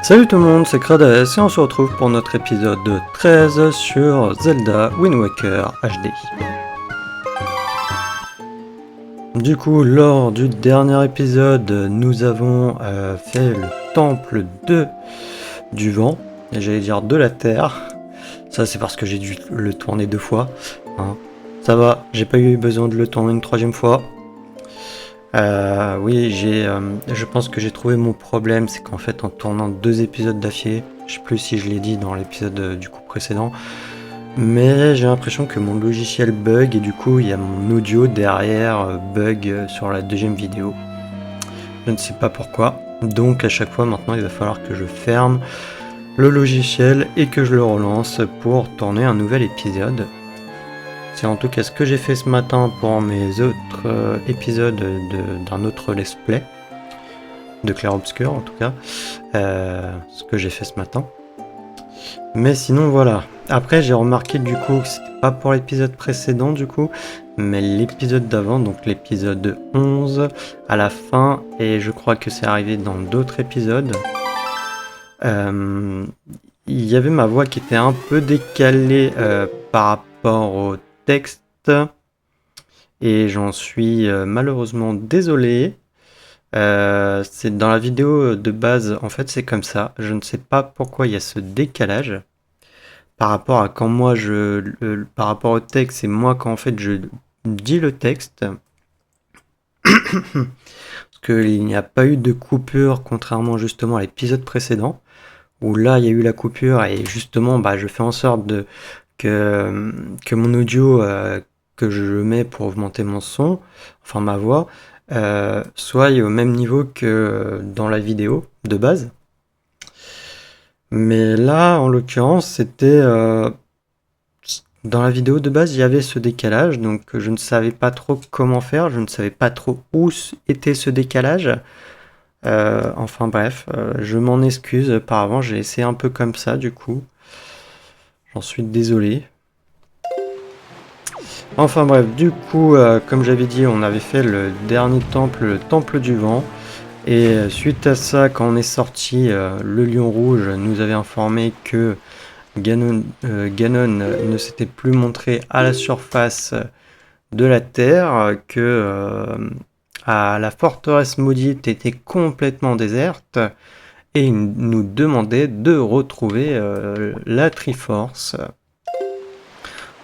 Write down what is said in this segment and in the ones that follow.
Salut tout le monde, c'est Krades et on se retrouve pour notre épisode 13 sur Zelda Wind Waker HD. Du coup, lors du dernier épisode, nous avons fait le temple du vent, et j'allais dire de la terre. Ça c'est parce que j'ai dû le tourner 2 fois. Hein. Ça va, j'ai pas eu besoin de le tourner une 3e fois. Oui, je pense que j'ai trouvé mon problème, c'est qu'en fait en tournant 2 épisodes d'affilée, je sais plus si je l'ai dit dans l'épisode du coup précédent, mais j'ai l'impression que mon logiciel bug et du coup il y a mon audio derrière bug sur la 2e vidéo. Je ne sais pas pourquoi, donc à chaque fois maintenant il va falloir que je ferme le logiciel et que je le relance pour tourner un nouvel épisode. C'est en tout cas ce que j'ai fait ce matin pour mes autres épisodes d'un autre let's play, de Clair Obscur en tout cas, ce que j'ai fait ce matin. Mais sinon voilà. Après j'ai remarqué du coup que c'était pas pour l'épisode précédent du coup, mais l'épisode d'avant, donc l'épisode 11, à la fin, et je crois que c'est arrivé dans d'autres épisodes, il y avait ma voix qui était un peu décalée par rapport au texte et j'en suis malheureusement désolé. C'est dans la vidéo de base, en fait c'est comme ça. Je ne sais pas pourquoi il y a ce décalage par rapport à quand moi par rapport au texte et moi quand en fait je dis le texte. Parce qu'il n'y a pas eu de coupure contrairement justement à l'épisode précédent où là il y a eu la coupure et justement je fais en sorte que mon audio que je mets pour augmenter mon son, enfin ma voix, soit au même niveau que dans la vidéo de base. Mais là, en l'occurrence, c'était dans la vidéo de base, il y avait ce décalage, donc je ne savais pas trop comment faire, je ne savais pas trop où était ce décalage. Enfin bref, je m'en excuse. Auparavant, j'ai essayé un peu comme ça, du coup. J'en suis désolé. Enfin bref, du coup, comme j'avais dit, on avait fait le dernier temple, le temple du vent. Et suite à ça, quand on est sorti, le lion rouge nous avait informé que Ganon ne s'était plus montré à la surface de la Terre, que la forteresse maudite était complètement déserte, et il nous demandait de retrouver la Triforce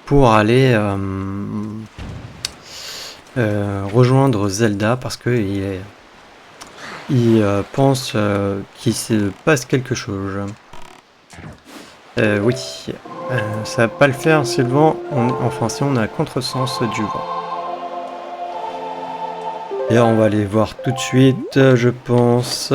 pour aller rejoindre Zelda parce qu'il pense qu'il se passe quelque chose. Oui, ça va pas le faire si le vent, si on a un contresens du vent. Et on va aller voir tout de suite, je pense.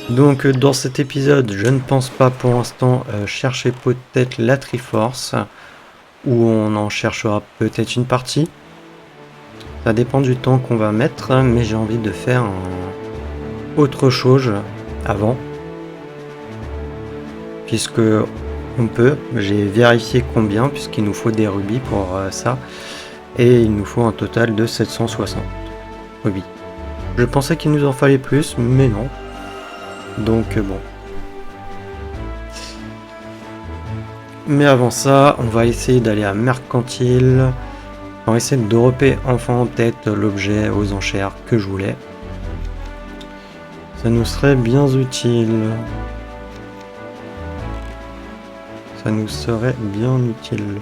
Donc dans cet épisode, je ne pense pas pour l'instant chercher peut-être la Triforce, ou on en cherchera peut-être une partie. Ça dépend du temps qu'on va mettre, mais j'ai envie de faire autre chose avant. Puisque on peut, j'ai vérifié combien, puisqu'il nous faut des rubis pour ça. Et il nous faut un total de 760 rubis. Je pensais qu'il nous en fallait plus, mais non. Donc bon. Mais avant ça, on va essayer d'aller à Mercantile. On va essayer de dropper enfin en tête l'objet aux enchères que je voulais. Ça nous serait bien utile. Ça nous serait bien utile.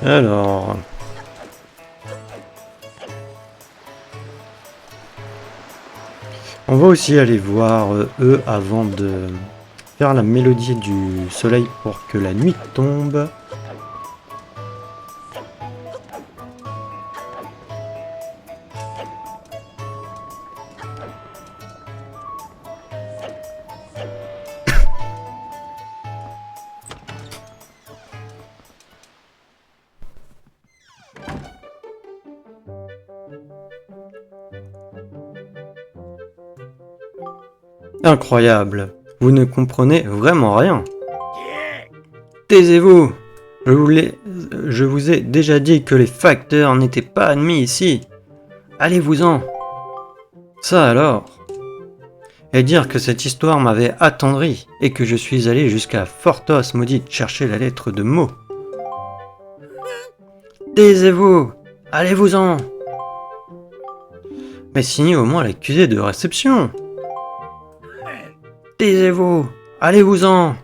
Alors, on va aussi aller voir eux avant de faire la mélodie du soleil pour que la nuit tombe. Incroyable. Vous ne comprenez vraiment rien. Taisez-vous. Je vous ai déjà dit que les facteurs n'étaient pas admis ici. Allez-vous-en. Ça alors. Et dire que cette histoire m'avait attendri et que je suis allé jusqu'à Fortos maudite chercher la lettre de Mo. Taisez-vous. Allez-vous-en. Mais signez au moins l'accusé de réception. Taisez-vous. Allez-vous-en.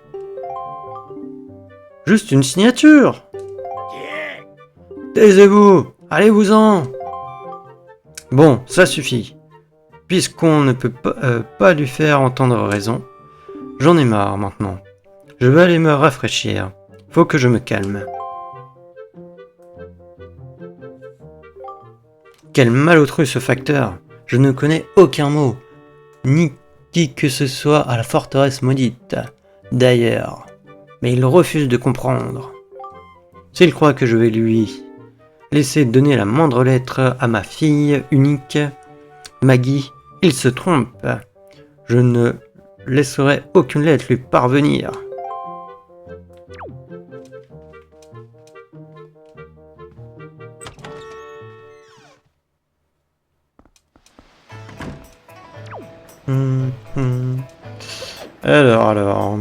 Juste une signature. Taisez-vous. Allez-vous-en. Bon, ça suffit. Puisqu'on ne peut pas lui faire entendre raison, j'en ai marre maintenant. Je vais aller me rafraîchir. Faut que je me calme. Quel malotru ce facteur. Je ne connais aucun mot, ni qui que ce soit à la forteresse maudite. D'ailleurs, mais il refuse de comprendre. S'il croit que je vais lui laisser donner la moindre lettre à ma fille unique, Maggie, il se trompe. Je ne laisserai aucune lettre lui parvenir. Alors...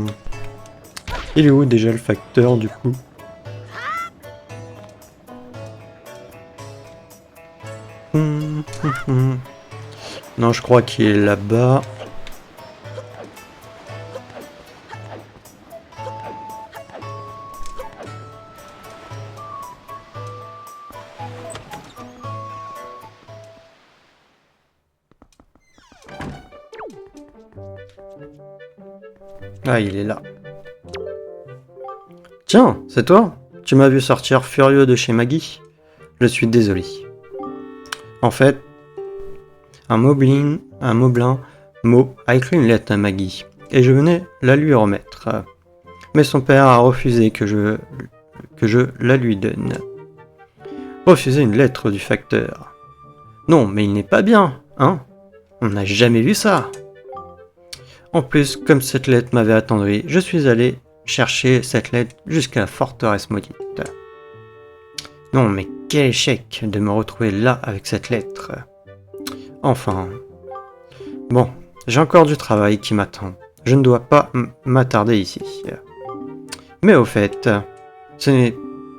Il est où déjà le facteur du coup? Non, je crois qu'il est là-bas. Ah, il est là. Tiens, c'est toi? Tu m'as vu sortir furieux de chez Maggie? Je suis désolé. En fait, un moblin, Mo, a écrit une lettre à Maggie, et je venais la lui remettre. Mais son père a refusé que je la lui donne. Refuser une lettre du facteur. Non, mais il n'est pas bien, hein? On n'a jamais vu ça. En plus, comme cette lettre m'avait attendri, je suis allé chercher cette lettre jusqu'à la forteresse maudite. Non, mais quel échec de me retrouver là avec cette lettre. Enfin... Bon, j'ai encore du travail qui m'attend. Je ne dois pas m'attarder ici. Mais au fait, ce n'est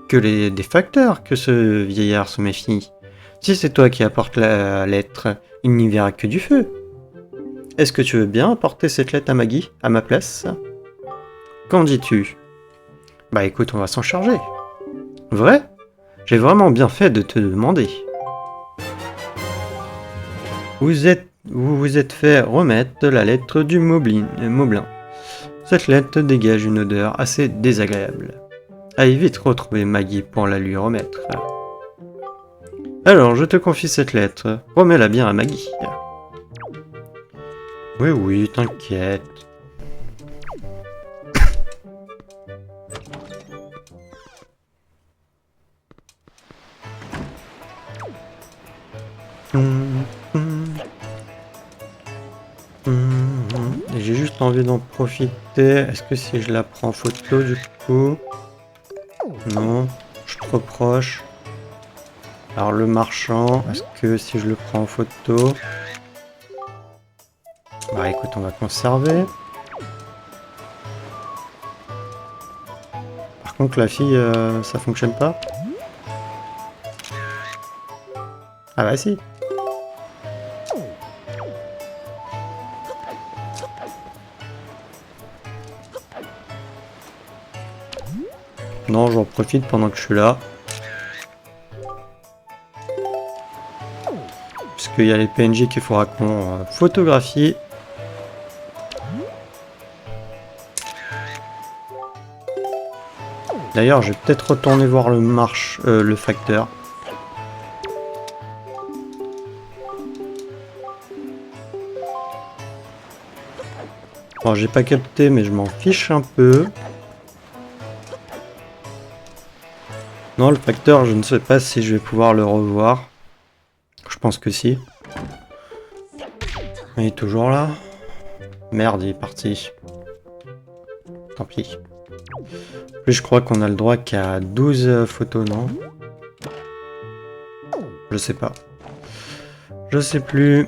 que des facteurs que ce vieillard se méfie. Si c'est toi qui apportes la lettre, il n'y verra que du feu. Est-ce que tu veux bien apporter cette lettre à Maggie, à ma place? Qu'en dis-tu? Bah écoute, on va s'en charger. Vrai? J'ai vraiment bien fait de te demander. Vous vous êtes fait remettre la lettre du Moblin. Cette lettre dégage une odeur assez désagréable. Allez vite retrouver Maggie pour la lui remettre. Alors, je te confie cette lettre. Remets-la bien à Maggie. Oui, t'inquiète. J'ai juste envie d'en profiter. Est-ce que si je la prends en photo du coup? Non, je suis trop proche. Alors le marchand, est-ce que si je le prends en photo? Bah écoute, on va conserver. Par contre la fille, ça fonctionne pas? Ah bah si. Non, j'en profite pendant que je suis là. Puisqu'il y a les PNJ qu'il faudra qu'on photographie. D'ailleurs, je vais peut-être retourner voir le facteur. Bon, j'ai pas capté, mais je m'en fiche un peu. Non, le facteur, je ne sais pas si je vais pouvoir le revoir. Je pense que si. Il est toujours là. Merde, il est parti. Tant pis. Plus je crois qu'on a le droit qu'à 12 photos, non? Je sais pas. Je sais plus.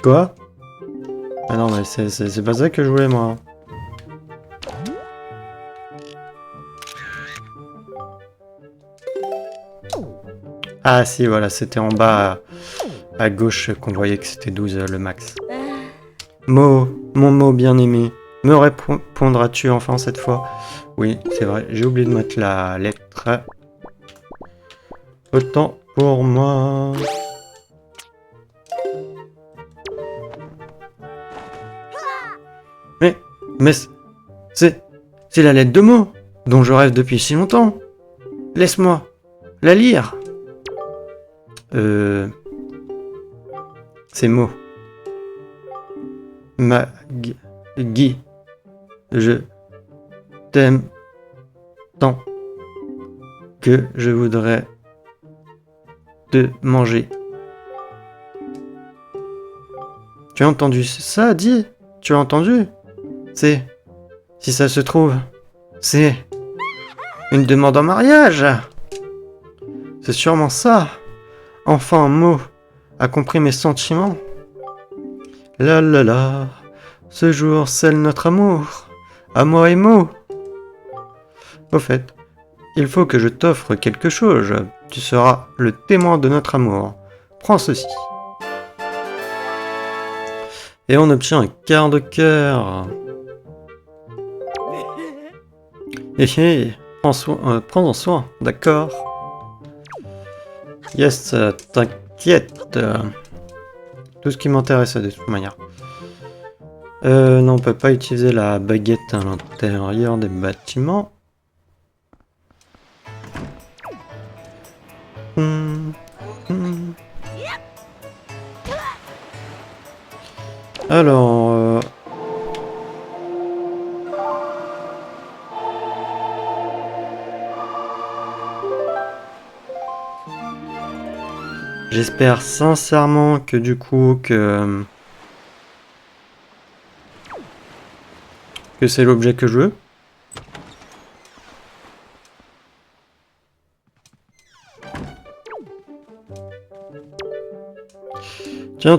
Quoi? Ah non, mais c'est pas ça que je voulais, moi. Ah si, voilà, c'était en bas à gauche qu'on voyait que c'était 12 le max. Mo, mon mot bien-aimé, me répondras-tu enfin cette fois? Oui, c'est vrai, j'ai oublié de mettre la lettre. Autant pour moi. Mais c'est la lettre de Mo, dont je rêve depuis si longtemps. Laisse-moi la lire. C'est Mo. Guy, je t'aime tant que je voudrais te manger. Tu as entendu ça, dis? Tu as entendu? C'est, si ça se trouve, c'est une demande en mariage. C'est sûrement ça. Enfin, un mot a compris mes sentiments. La la la, ce jour scelle notre amour, à moi et Mo. Au fait, il faut que je t'offre quelque chose. Tu seras le témoin de notre amour. Prends ceci. Et on obtient un quart de cœur. Prends-en soin, d'accord. Yes, t'inquiète. Tout ce qui m'intéresse de toute manière. Non, on peut pas utiliser la baguette à l'intérieur des bâtiments. Alors... J'espère sincèrement que du coup que c'est l'objet que je veux. Tiens,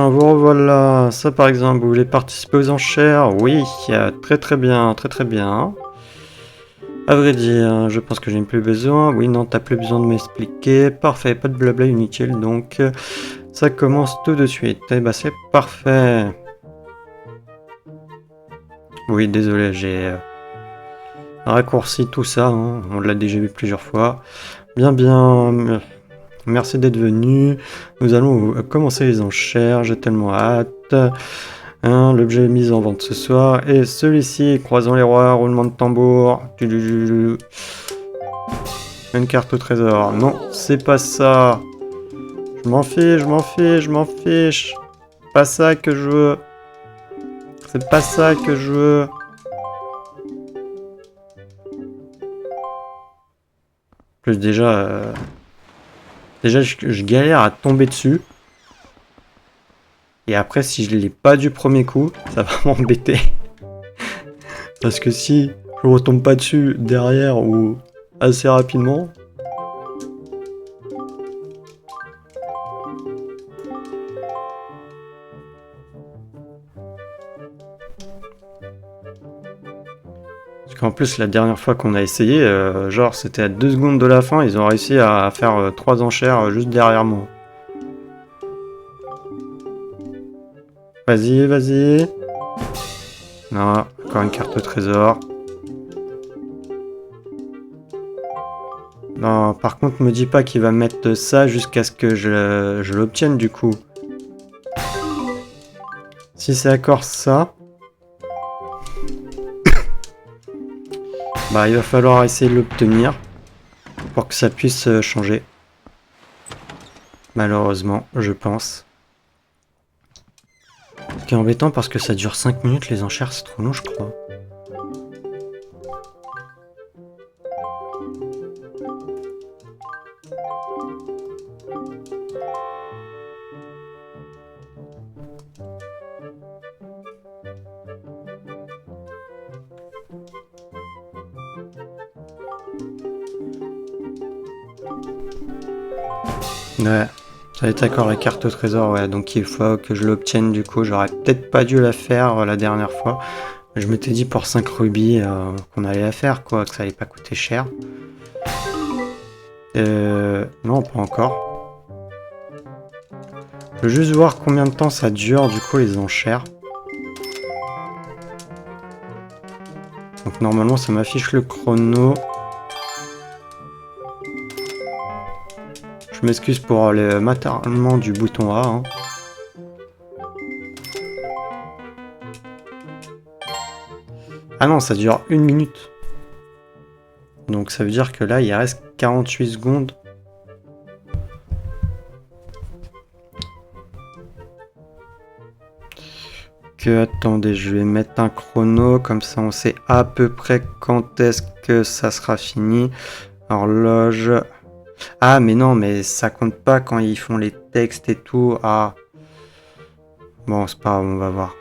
vous revoilà. Ça par exemple, vous voulez participer aux enchères? Oui, très bien. À vrai dire, je pense que j'ai plus besoin. Oui, non, t'as plus besoin de m'expliquer. Parfait, pas de blabla inutile, donc ça commence tout de suite. Eh ben c'est parfait. Oui, désolé, j'ai raccourci tout ça, hein. On l'a déjà vu plusieurs fois. Bien, merci d'être venu. Nous allons commencer les enchères, j'ai tellement hâte. Hein, l'objet est mis en vente ce soir. Et celui-ci, croisons les rois, roulement de tambour. Une carte au trésor. Non, c'est pas ça. Je m'en fiche. Pas ça que je veux. C'est pas ça que je veux. Plus déjà, je galère à tomber dessus. Et après, si je l'ai pas du premier coup, ça va m'embêter. Parce que si je retombe pas dessus derrière ou assez rapidement... Parce qu'en plus, la dernière fois qu'on a essayé, genre c'était à 2 secondes de la fin, ils ont réussi à faire 3 enchères juste derrière moi. Vas-y. Non, encore une carte au trésor. Non, par contre, me dis pas qu'il va mettre ça jusqu'à ce que je l'obtienne du coup. Si c'est encore ça... Bah, il va falloir essayer de l'obtenir pour que ça puisse changer. Malheureusement, je pense. Ce qui est embêtant parce que ça dure 5 minutes les enchères, c'est trop long je crois. Ouais, ça va être d'accord la carte au trésor, ouais, donc il faut que je l'obtienne du coup, j'aurais peut-être pas dû la faire la dernière fois. Je m'étais dit pour 5 rubis qu'on allait la faire quoi, que ça allait pas coûter cher. Non, pas encore. Je veux juste voir combien de temps ça dure du coup les enchères. Donc normalement ça m'affiche le chrono. Je m'excuse pour le maternement du bouton A. Hein. Ah non, ça dure 1 minute. Donc ça veut dire que là, il reste 48 secondes. Attendez, je vais mettre un chrono, comme ça on sait à peu près quand est-ce que ça sera fini. Horloge... Ah mais non, mais ça compte pas quand ils font les textes et tout. Ah. Bon, c'est pas grave, on va voir.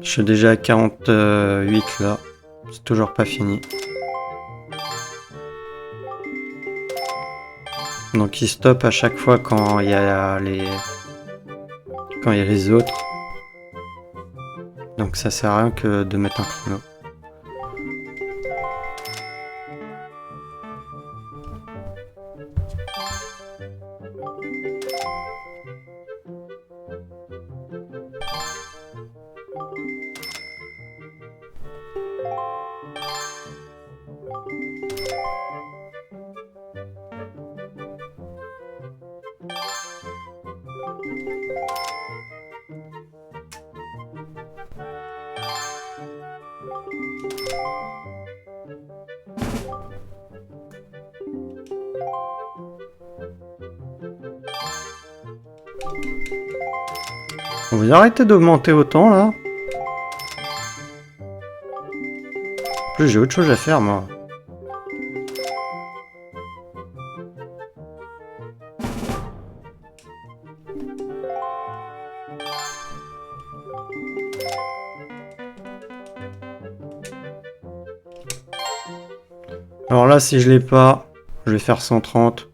Je suis déjà à 48 là. C'est toujours pas fini. Donc il stoppe à chaque fois quand il y a les autres. Donc ça sert à rien que de mettre un chrono. Vous arrêtez d'augmenter autant là? En plus j'ai autre chose à faire moi. Alors là si je l'ai pas, je vais faire 130.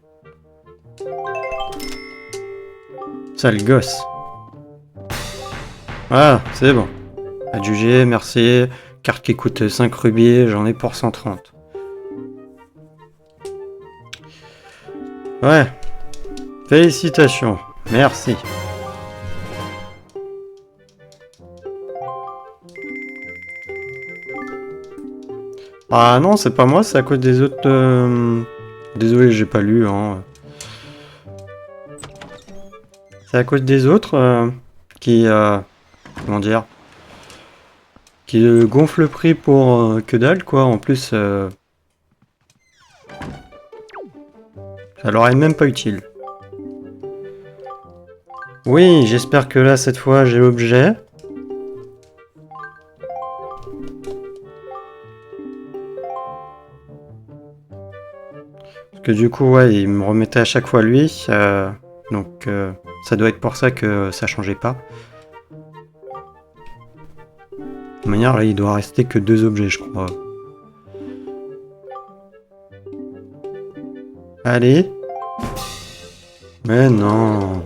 Sale gosse. Voilà, c'est bon. Adjugé, merci. Carte qui coûte 5 rubis, j'en ai pour 130. Ouais. Félicitations. Merci. Ah non, c'est pas moi, c'est à cause des autres... Désolé, j'ai pas lu. Hein. C'est à cause des autres qui... comment dire, qui gonfle le prix pour que dalle quoi. En plus ça leur est même pas utile. Oui, j'espère que là cette fois j'ai l'objet. Parce que du coup, ouais, il me remettait à chaque fois lui. Donc, ça doit être pour ça que ça changeait pas. De toute manière, là, il doit rester que 2 objets, je crois. Allez. Mais non.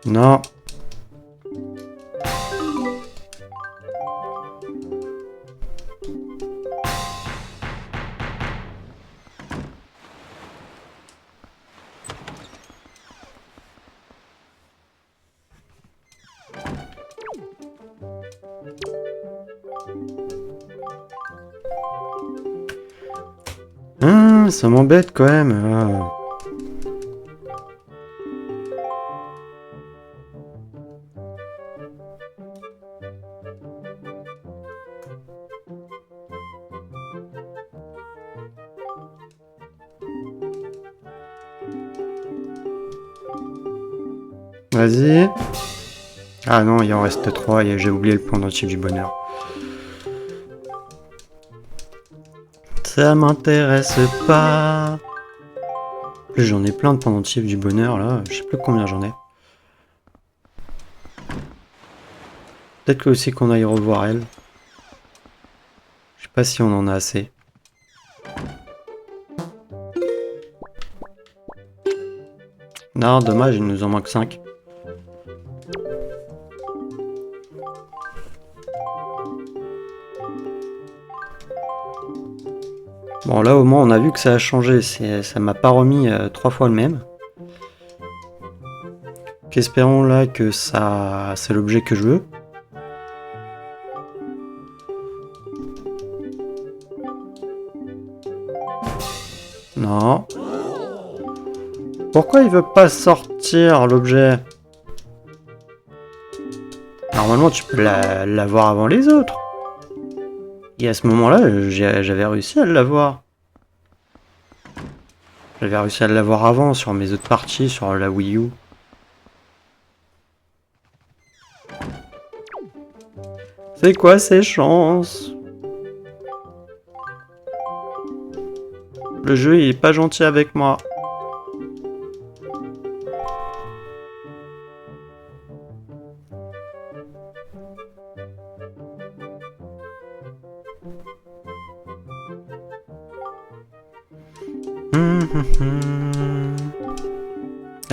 Non. Ça m'embête quand même. Vas-y. Ah non, il en reste 3 et j'ai oublié le pendentif du bonheur. Ça m'intéresse pas. J'en ai plein de pendentifs du bonheur là, je sais plus combien j'en ai. Peut-être que aussi qu'on aille revoir elle. Je sais pas si on en a assez. Non, dommage, il nous en manque 5. Bon là au moins on a vu que ça a changé, ça m'a pas remis 3 fois le même. Espérons là que ça c'est l'objet que je veux. Non. Pourquoi il veut pas sortir l'objet? Normalement tu peux l'avoir avant les autres. Et à ce moment-là, j'avais réussi à l'avoir. J'avais réussi à l'avoir avant sur mes autres parties, sur la Wii U. C'est quoi ces chances? Le jeu il est pas gentil avec moi.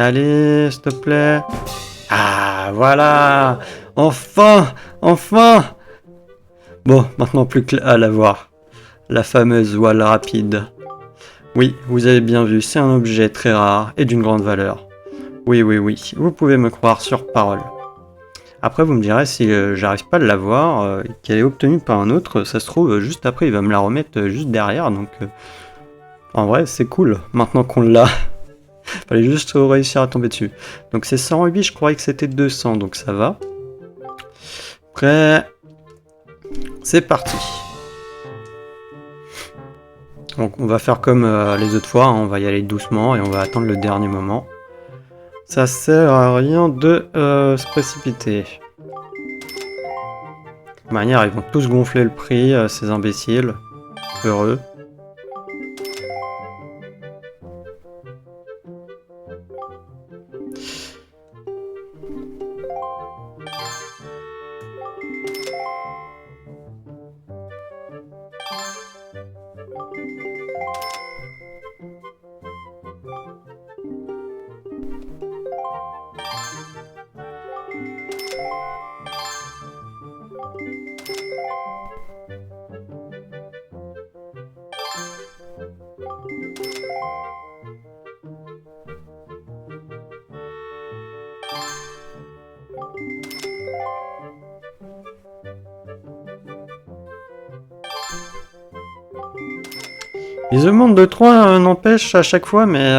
Allez, s'il te plaît. Ah, voilà. Enfin, enfin. Bon, maintenant plus qu'à la voir. La fameuse voile rapide. Oui, vous avez bien vu, c'est un objet très rare et d'une grande valeur. Oui, oui, oui, vous pouvez me croire sur parole. Après, vous me direz si j'arrive pas à l'avoir, qu'elle est obtenue par un autre, ça se trouve, juste après, il va me la remettre juste derrière, donc... en vrai, c'est cool, maintenant qu'on l'a. Fallait juste réussir à tomber dessus. Donc c'est 108, je croyais que c'était 200, donc ça va. Après, c'est parti. Donc on va faire comme les autres fois, hein, on va y aller doucement et on va attendre le dernier moment. Ça sert à rien de se précipiter. De toute manière, ils vont tous gonfler le prix, ces imbéciles. Heureux. Ils demandent de 3 n'empêche à chaque fois, mais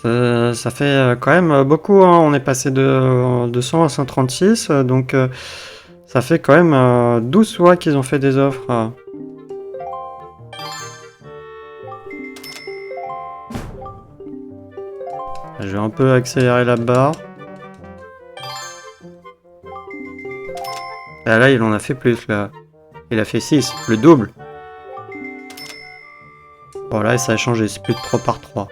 ça fait quand même beaucoup. Hein. On est passé de 200 à 136, donc ça fait quand même 12 fois qu'ils ont fait des offres. Je vais un peu accélérer la barre. Ah, là, il en a fait plus, là. Il a fait 6, le double. Voilà, et ça a changé, c'est plus de 3 par 3.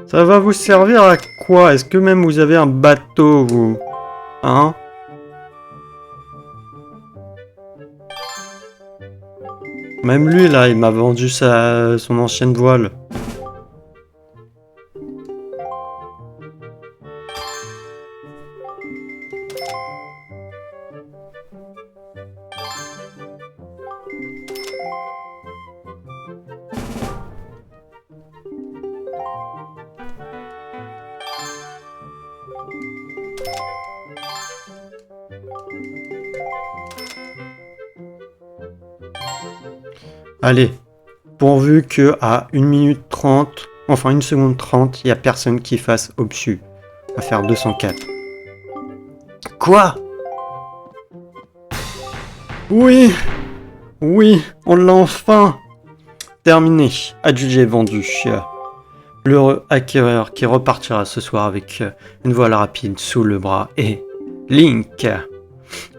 Ça va vous servir à quoi? Est-ce que même vous avez un bateau, vous? Hein? Même lui, là, il m'a vendu son ancienne voile. Allez, pourvu que à 1 minute 30, enfin 1 seconde 30, il n'y a personne qui fasse obsus. On va faire 204. Quoi? Oui! Oui, on l'a enfin! Terminé. Adjugé vendu. L'heureux acquéreur qui repartira ce soir avec une voile rapide sous le bras et Link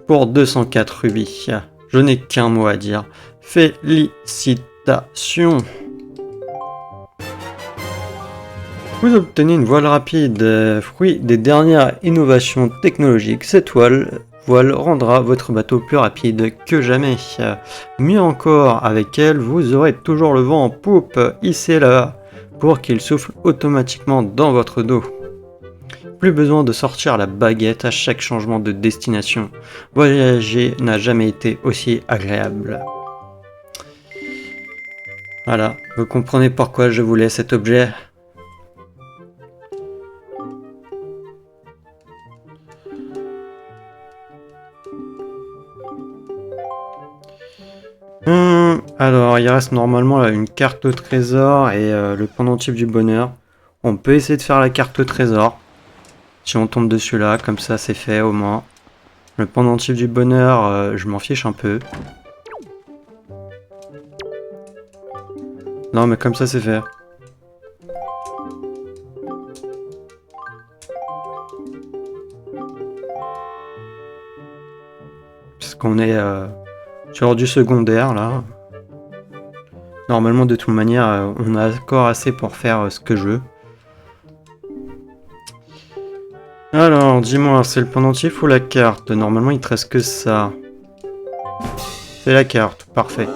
pour 204 rubis. Je n'ai qu'un mot à dire. Félicitations! Vous obtenez une voile rapide, fruit des dernières innovations technologiques. Cette voile rendra votre bateau plus rapide que jamais. Mieux encore, avec elle, vous aurez toujours le vent en poupe. Hissez-la pour qu'il souffle automatiquement dans votre dos. Plus besoin de sortir la baguette à chaque changement de destination. Voyager n'a jamais été aussi agréable. Voilà, vous comprenez pourquoi je voulais cet objet. Alors, il reste normalement là, une carte au trésor et le pendentif du bonheur. On peut essayer de faire la carte au trésor. Si on tombe dessus là, comme ça c'est fait au moins. Le pendentif du bonheur, je m'en fiche un peu. Non mais comme ça c'est fait. Parce qu'on est sur du secondaire là. Normalement de toute manière, on a encore assez pour faire ce que je veux. Alors, dis-moi, c'est le pendentif ou la carte? Normalement il te reste que ça. C'est la carte, parfait.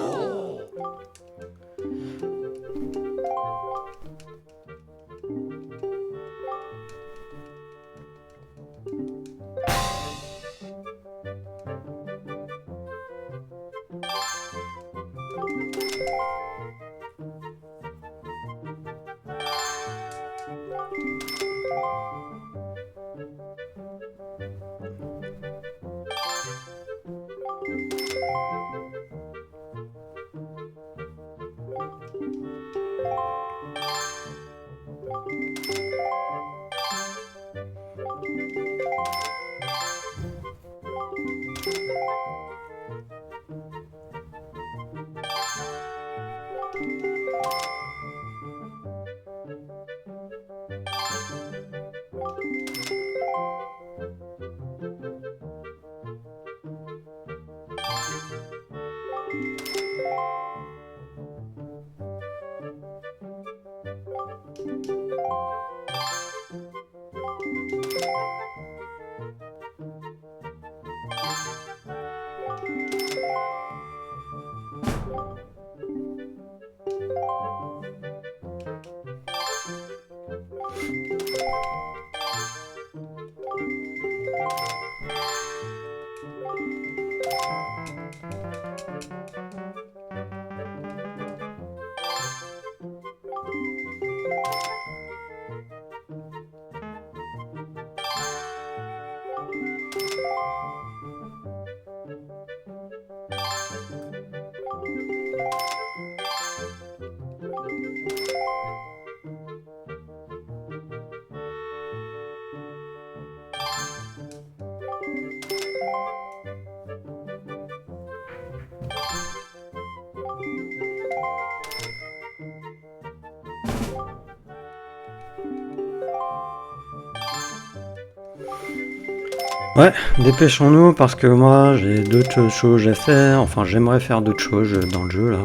Ouais, dépêchons-nous parce que moi j'ai d'autres choses à faire. Enfin, j'aimerais faire d'autres choses dans le jeu là.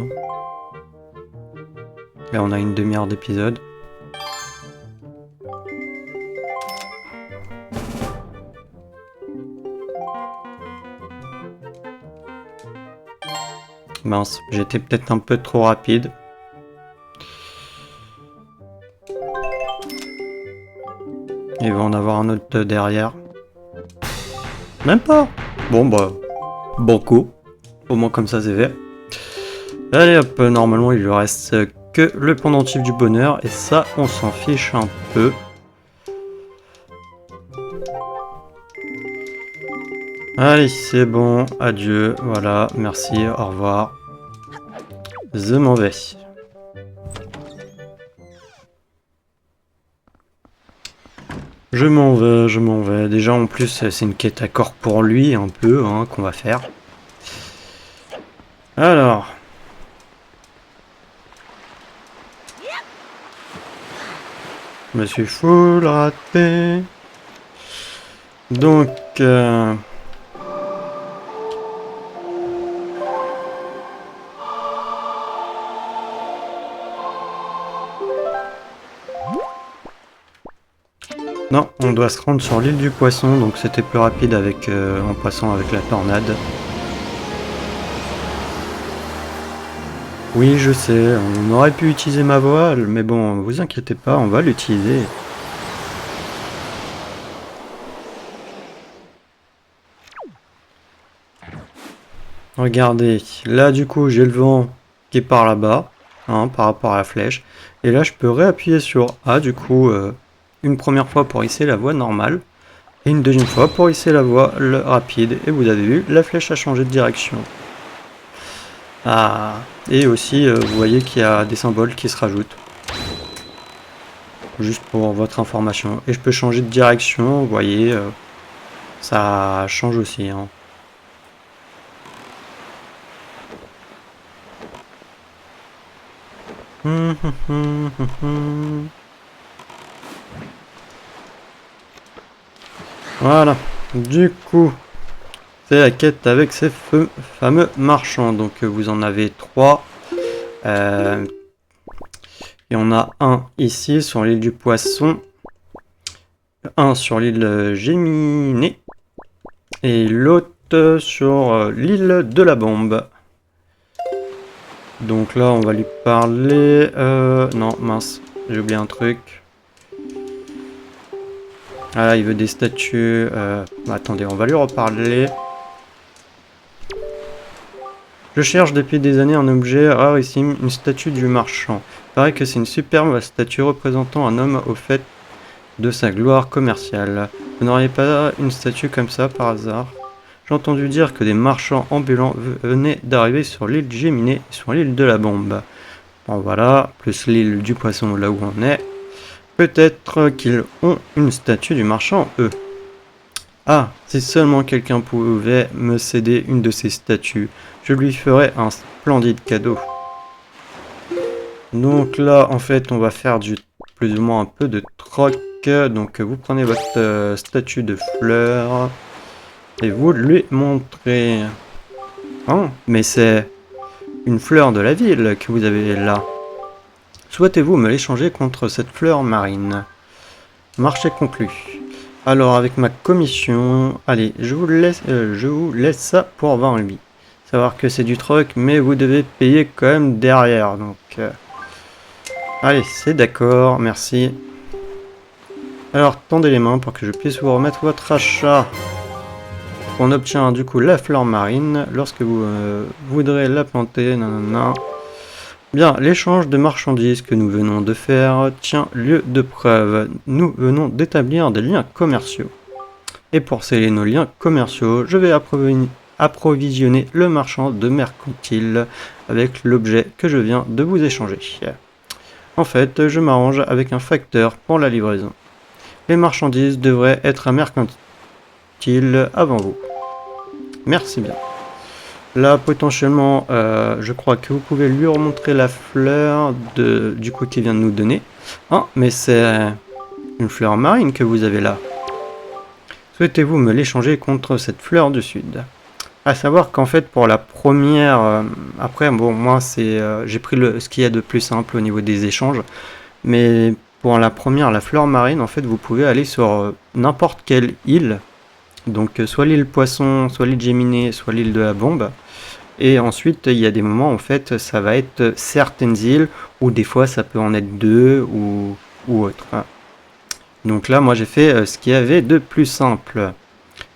Là, on a une demi-heure d'épisode. Mince, j'étais peut-être un peu trop rapide. Il va en avoir un autre derrière. Même pas. Bon bah, bon coup. Au moins comme ça c'est fait. Allez hop, normalement il lui reste que le pendentif du bonheur. Et ça, on s'en fiche un peu. Allez, c'est bon. Adieu. Voilà, merci, au revoir. Je m'en vais. Je m'en vais. Déjà, en plus, c'est une quête à corps pour lui, un peu, hein, qu'on va faire. Alors. Je me suis full raté. Donc. Non, on doit se rendre sur l'île du poisson, donc c'était plus rapide avec en passant avec la tornade. Oui, je sais, on aurait pu utiliser ma voile, mais bon, vous inquiétez pas, on va l'utiliser. Regardez, là du coup j'ai le vent qui est par là-bas, hein, par rapport à la flèche. Et là je peux réappuyer sur A du coup une première fois pour hisser la voie normale. Et une deuxième fois pour hisser la voie rapide. Et vous avez vu, la flèche a changé de direction. Ah, et aussi vous voyez qu'il y a des symboles qui se rajoutent. Juste pour votre information. Et je peux changer de direction, vous voyez, ça change aussi. Hein. Voilà, du coup, c'est la quête avec ces fameux marchands. Donc vous en avez 3. Et on a un ici sur l'île du Poisson, un sur l'île Géminée, et l'autre sur l'île de la Bombe. Donc là, on va lui parler... non, mince, j'ai oublié un truc. Ah, il veut des statues. Attendez, on va lui reparler. Je cherche depuis des années un objet rarissime, une statue du marchand. Il paraît que c'est une superbe statue représentant un homme au fait de sa gloire commerciale. Vous n'auriez pas une statue comme ça par hasard? J'ai entendu dire que des marchands ambulants venaient d'arriver sur l'île Géminée et sur l'île de la Bombe. Bon voilà, plus l'île du Poisson là où on est. Peut-être qu'ils ont une statue du marchand, eux. Ah, si seulement quelqu'un pouvait me céder une de ces statues, je lui ferais un splendide cadeau. Donc là, en fait, on va faire du plus ou moins un peu de troc. Donc vous prenez votre statue de fleur et vous lui montrez. Hein, mais c'est une fleur de la ville que vous avez là. Souhaitez-vous me l'échanger contre cette fleur marine? Marché conclu. Alors avec ma commission, allez, je vous laisse ça pour 20 $. Savoir que c'est du troc, mais vous devez payer quand même derrière. Donc, allez, c'est d'accord, merci. Alors tendez les mains pour que je puisse vous remettre votre achat. On obtient du coup la fleur marine lorsque vous voudrez la planter. Nanana. Bien, l'échange de marchandises que nous venons de faire tient lieu de preuve. Nous venons d'établir des liens commerciaux. Et pour sceller nos liens commerciaux, je vais approvisionner le marchand de mercantile avec l'objet que je viens de vous échanger. En fait, je m'arrange avec un facteur pour la livraison. Les marchandises devraient être à mercantile avant vous. Merci bien. Là, potentiellement, je crois que vous pouvez lui remontrer la fleur du coup qu'il vient de nous donner. Ah, mais c'est une fleur marine que vous avez là. Souhaitez-vous me l'échanger contre cette fleur du sud? À savoir qu'en fait pour la première, après bon moi c'est j'ai pris ce qu'il y a de plus simple au niveau des échanges, mais pour la première, la fleur marine, en fait vous pouvez aller sur n'importe quelle île, donc soit l'île Poisson, soit l'île Géminées, soit l'île de la Bombe, et ensuite il y a des moments en fait ça va être certaines îles, ou des fois ça peut en être deux ou autre. Donc là moi j'ai fait ce qu'il y avait de plus simple.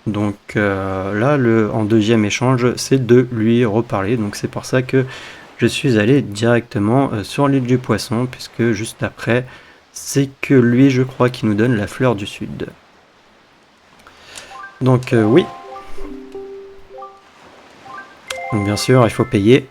Donc là, en deuxième échange, c'est de lui reparler. Donc c'est pour ça que je suis allé directement sur l'île du Poisson, puisque juste après, c'est que lui, je crois, qui nous donne la fleur du Sud. Donc oui. Donc bien sûr, il faut payer.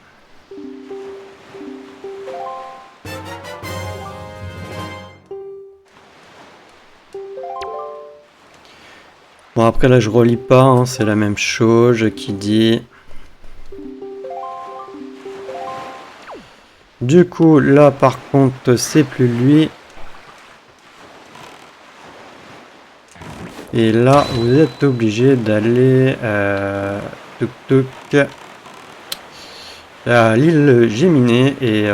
Bon après là, je relis pas, hein, c'est la même chose qui dit... Du coup, là par contre, c'est plus lui. Et là, vous êtes obligé d'aller à l'île Géminées. Et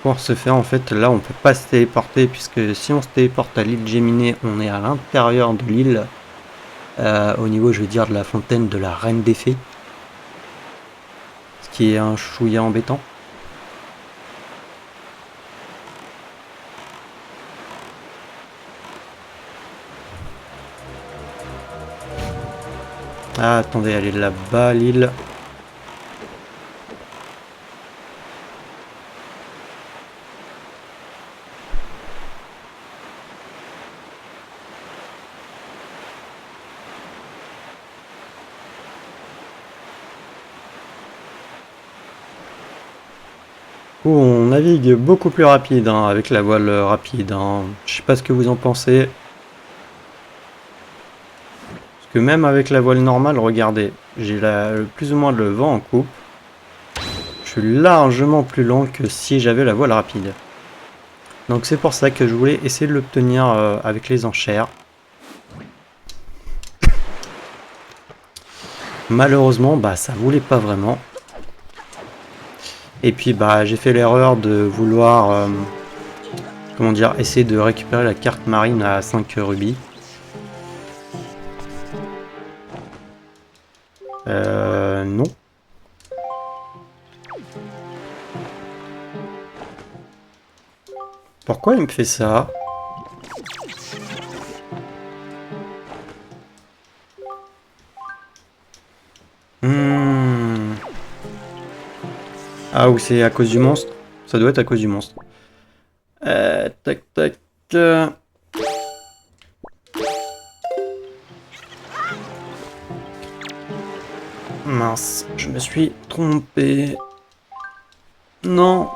pour ce faire, en fait, là, on peut pas se téléporter, puisque si on se téléporte à l'île Géminées, on est à l'intérieur de l'île, au niveau, je veux dire, de la fontaine de la Reine des Fées. Ce qui est un chouïa embêtant. Ah, attendez, elle est là-bas, l'île. On navigue beaucoup plus rapide, hein, avec la voile rapide, hein. Je sais pas ce que vous en pensez. Parce que même avec la voile normale, regardez, j'ai plus ou moins le vent en coupe. Je suis largement plus lent que si j'avais la voile rapide. Donc c'est pour ça que je voulais essayer de l'obtenir avec les enchères. Malheureusement, bah ça voulait pas vraiment. Et puis bah j'ai fait l'erreur de vouloir, comment dire, essayer de récupérer la carte marine à 5 rubis. Non. Pourquoi il me fait ça? Hmm. Ah, ou c'est à cause du monstre? Ça doit être à cause du monstre. Tac tac. Mince, je me suis trompé. Non.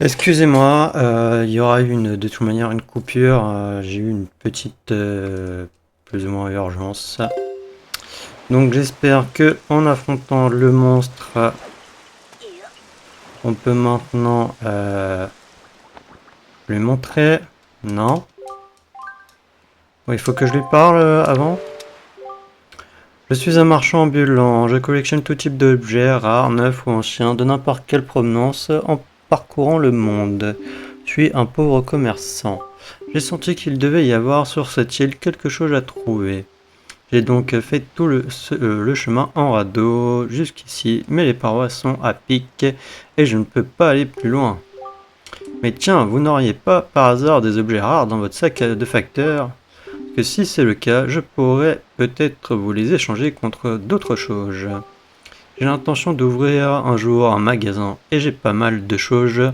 Excusez-moi, il y aura eu de toute manière une coupure. J'ai eu une petite, plus ou moins urgence. Donc j'espère que en affrontant le monstre, on peut maintenant lui montrer. Non. Oui, il faut que je lui parle avant. Je suis un marchand ambulant. Je collectionne tout type d'objets, rares, neufs ou anciens, de n'importe quelle provenance, en parcourant le monde. Je suis un pauvre commerçant. J'ai senti qu'il devait y avoir sur cette île quelque chose à trouver. J'ai donc fait tout le chemin en radeau jusqu'ici, mais les parois sont à pic et je ne peux pas aller plus loin. Mais tiens, vous n'auriez pas par hasard des objets rares dans votre sac de facteur? Que si c'est le cas, je pourrais peut-être vous les échanger contre d'autres choses. J'ai l'intention d'ouvrir un jour un magasin et j'ai pas mal de choses.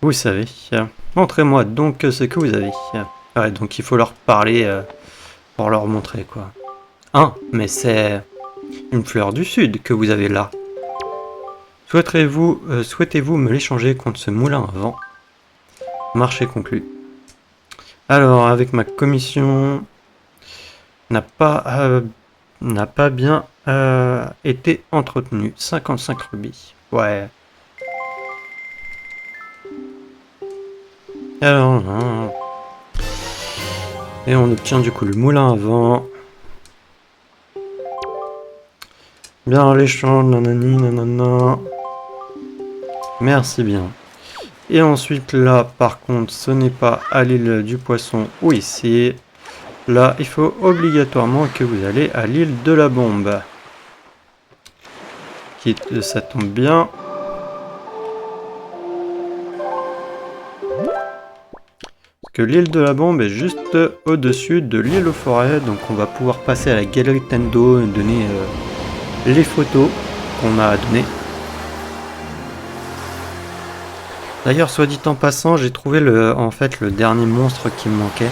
Vous savez. Montrez-moi donc ce que vous avez. Ouais, donc il faut leur parler pour leur montrer quoi. Hein, mais c'est une fleur du sud que vous avez là. Souhaitez-vous me l'échanger contre ce moulin à vent? Marché conclu. Alors, avec ma commission, n'a pas bien été entretenue. 55 rubis. Ouais. Alors, et on obtient du coup le moulin à vent. Bien l'échange, nanani, nanana. Merci bien. Et ensuite là, par contre, ce n'est pas à l'île du Poisson ou ici. Là, il faut obligatoirement que vous allez à l'île de la Bombe. Ça tombe bien. Parce que l'île de la Bombe est juste au-dessus de l'île aux forêts. Donc on va pouvoir passer à la galerie Tendo et donner les photos qu'on a à donner. D'ailleurs, soit dit en passant, j'ai trouvé en fait le dernier monstre qui me manquait.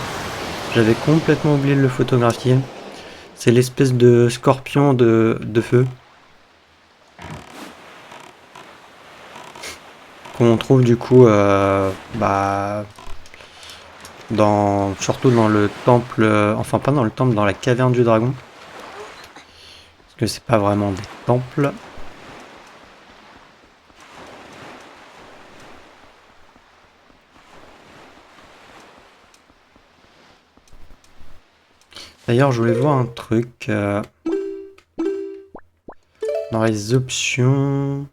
J'avais complètement oublié de le photographier. C'est l'espèce de scorpion de feu. Qu'on trouve du coup surtout dans le temple, enfin pas dans le temple, dans la caverne du dragon. Parce que c'est pas vraiment des temples. D'ailleurs, je voulais voir un truc dans les options.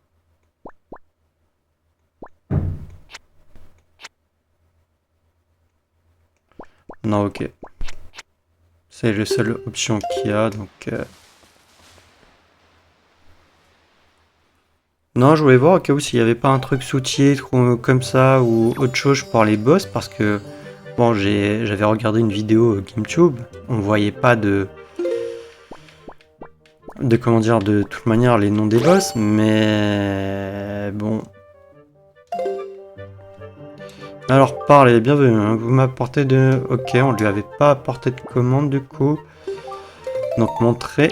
Non, ok. C'est la seule option qu'il y a, donc... Non, je voulais voir au cas où s'il n'y avait pas un truc sous-titre ou comme ça, ou autre chose pour les boss, parce que... Bon, j'avais regardé une vidéo GameTube, on voyait pas de comment dire, de toute manière les noms des boss, mais bon. Alors parlez, bienvenue, hein. Vous m'apportez de... Ok, on lui avait pas apporté de commande du coup. Donc montrer.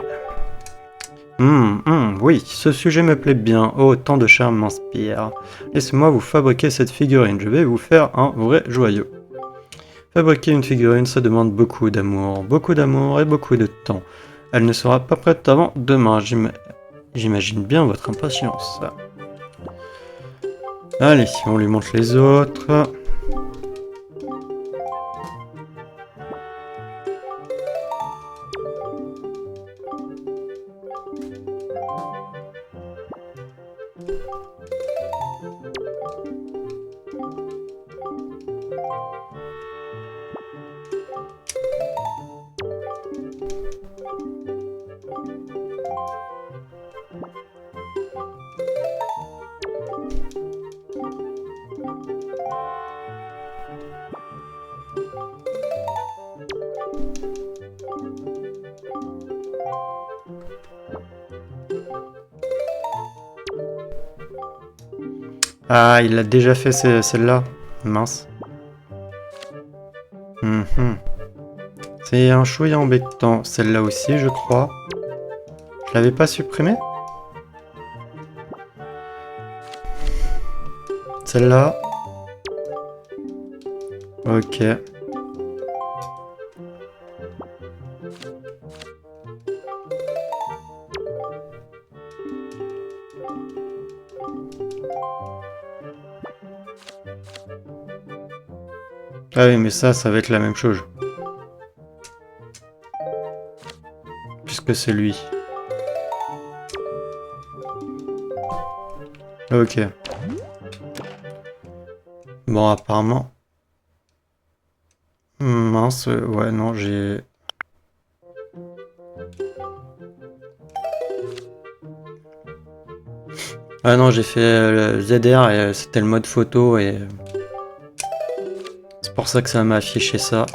Oui, ce sujet me plaît bien. Oh, tant de charme m'inspire. Laissez-moi vous fabriquer cette figurine, je vais vous faire un vrai joyau. Fabriquer une figurine, ça demande beaucoup d'amour et beaucoup de temps. Elle ne sera pas prête avant demain, j'imagine bien votre impatience. Allez, on lui montre les autres. Ah, il a déjà fait celle-là. Mince. C'est un chouïa embêtant. Celle-là aussi, je crois. Je l'avais pas supprimée? Celle-là. Ok. Ah oui, mais ça va être la même chose. Puisque c'est lui. Ok. Bon, apparemment... Mince, ouais, non, j'ai... Ah non, j'ai fait le ZR et c'était le mode photo et... C'est pour ça que ça m'a affiché ça.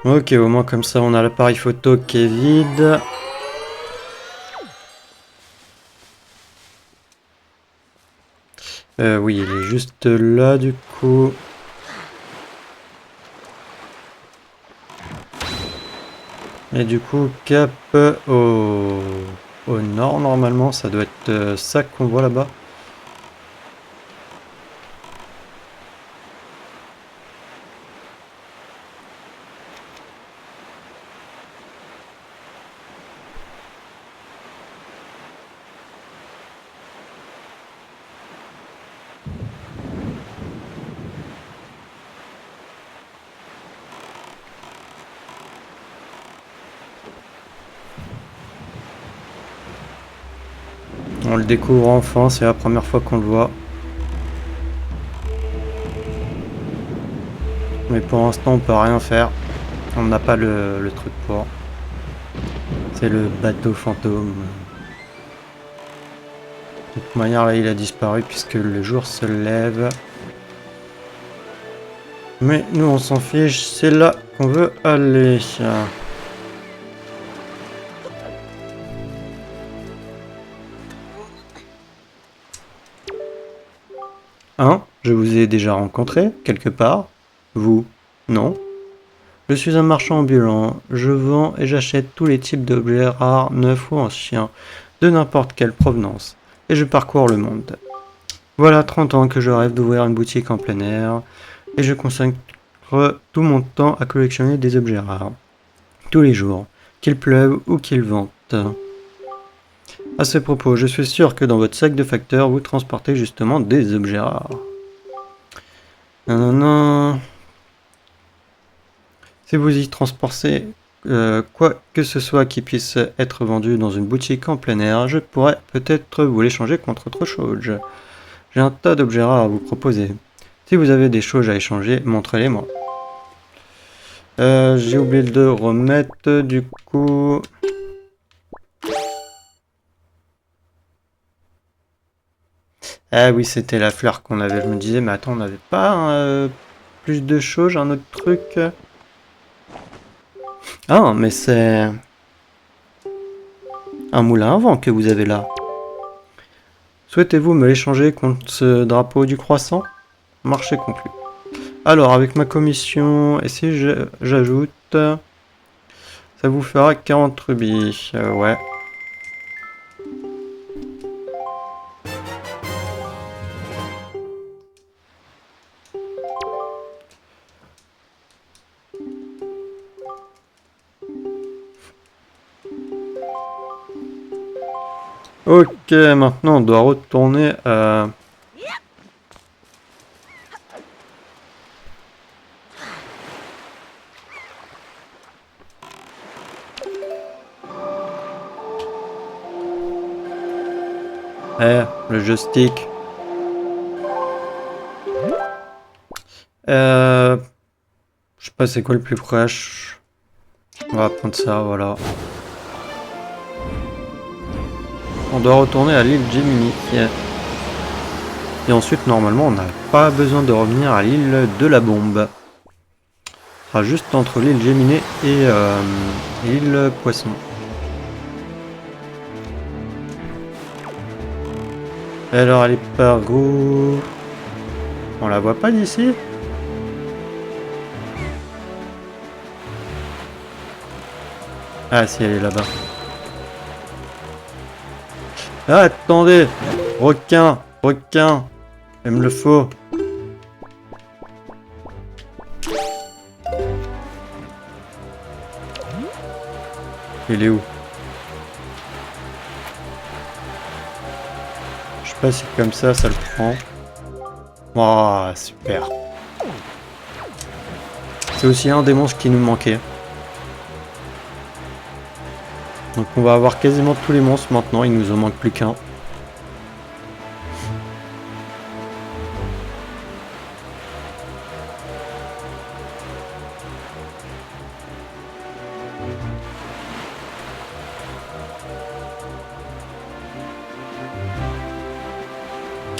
Ok, au moins comme ça on a l'appareil photo qui est vide. Oui, il est juste là du coup. Et du coup, cap au nord normalement, ça doit être ça qu'on voit là-bas. On le découvre enfin, c'est la première fois qu'on le voit. Mais pour l'instant, on peut rien faire. On n'a pas le truc pour. C'est le bateau fantôme. De toute manière, là, il a disparu puisque le jour se lève. Mais nous, on s'en fiche, c'est là qu'on veut aller. Hein? Je vous ai déjà rencontré, quelque part? Vous? Non? Je suis un marchand ambulant. Je vends et j'achète tous les types d'objets rares, neufs ou anciens, de n'importe quelle provenance. Et je parcours le monde. Voilà 30 ans que je rêve d'ouvrir une boutique en plein air. Et je consacre tout mon temps à collectionner des objets rares. Tous les jours, qu'il pleuve ou qu'il vente. À ce propos, je suis sûr que dans votre sac de facteur, vous transportez justement des objets rares. Non. Si vous y transportez quoi que ce soit qui puisse être vendu dans une boutique en plein air, je pourrais peut-être vous l'échanger contre autre chose. J'ai un tas d'objets rares à vous proposer. Si vous avez des choses à échanger, montrez-les-moi. J'ai oublié de remettre du coup... Ah oui, c'était la fleur qu'on avait. Je me disais, mais attends, on n'avait pas plus de choses, un autre truc. Ah, mais c'est un moulin à vent que vous avez là. Souhaitez-vous me l'échanger contre ce drapeau du croissant? Marché conclu. Alors, avec ma commission, et si j'ajoute, ça vous fera 40 rubis. Ouais. Ok, maintenant on doit retourner à... le joystick. Je sais pas c'est quoi le plus proche. On va prendre ça, voilà. On doit retourner à l'île Gemini. Et ensuite, normalement, on n'a pas besoin de revenir à l'île de la bombe. Ce sera juste entre l'île Gemini et l'île Poisson. Et alors, elle est par où? On la voit pas d'ici? Ah si, elle est là-bas. Ah, attendez! Requin! Requin! Il me le faut! Il est où? Je sais pas si comme ça le prend. Oh, super! C'est aussi un des monstres qui nous manquait. Donc on va avoir quasiment tous les monstres maintenant, il nous en manque plus qu'un.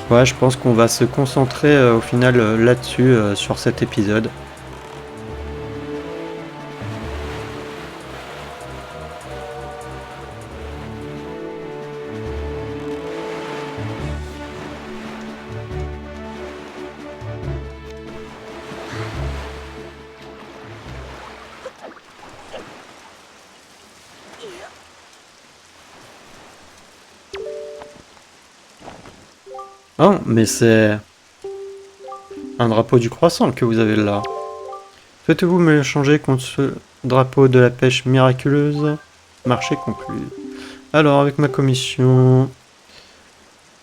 Ouais, je pense qu'on va se concentrer au final là-dessus, sur cet épisode. Oh, mais c'est un drapeau du croissant que vous avez là. Souhaitez-vous me l'échanger contre ce drapeau de la pêche miraculeuse? Marché conclu. Alors, avec ma commission...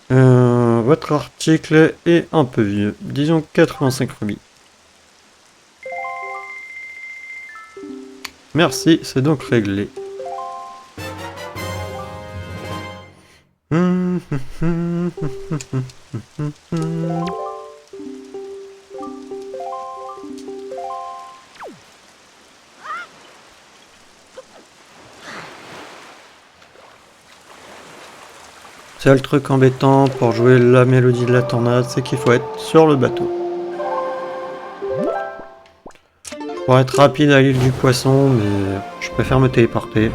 votre article est un peu vieux. Disons 85 rubis. Merci, c'est donc réglé. Seul truc embêtant pour jouer la mélodie de la tornade, c'est qu'il faut être sur le bateau. Pour être rapide à l'île du Poisson, mais je préfère me téléporter.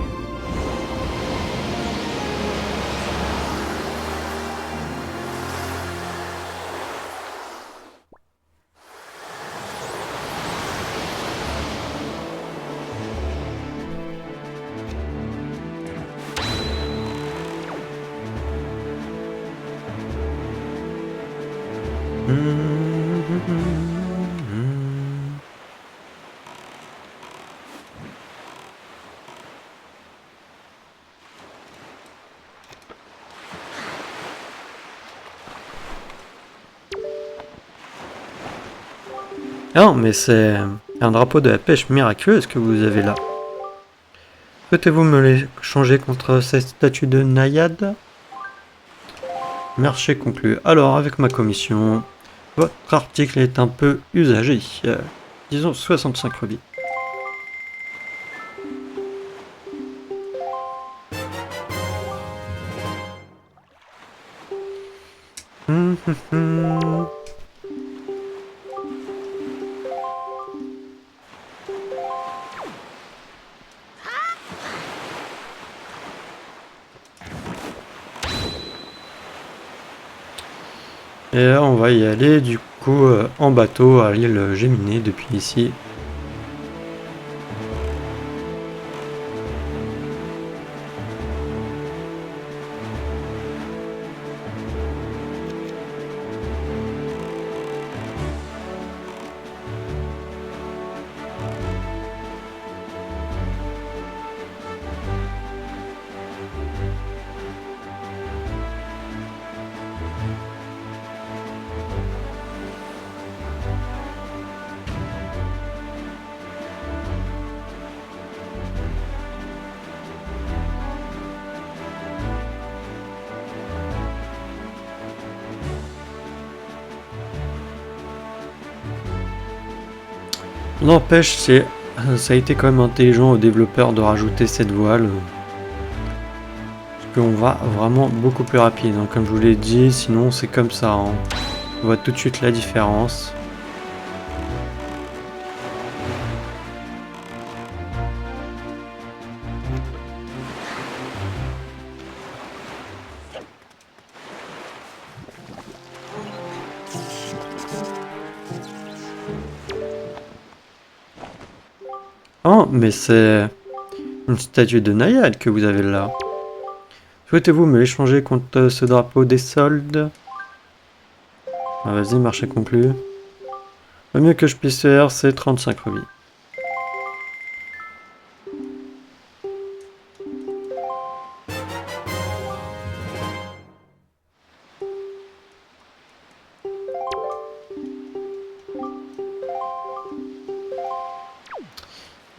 Non, mais c'est un drapeau de la pêche miraculeuse que vous avez là. Souhaitez-vous me l'échanger contre cette statue de naïade? Marché conclu. Alors, avec ma commission, votre article est un peu usagé. Disons 65 rubis. Et là, on va y aller du coup en bateau à l'île Géminées depuis ici. N'empêche, ça a été quand même intelligent aux développeurs de rajouter cette voile. Parce qu'on va vraiment beaucoup plus rapide. Hein. Comme je vous l'ai dit, sinon c'est comme ça. Hein. On voit tout de suite la différence. Oh, mais c'est une statue de naïade que vous avez là. Souhaitez-vous me l'échanger contre ce drapeau des soldes? Ah, vas-y, marché conclu. Le mieux que je puisse faire, c'est 35 rubis.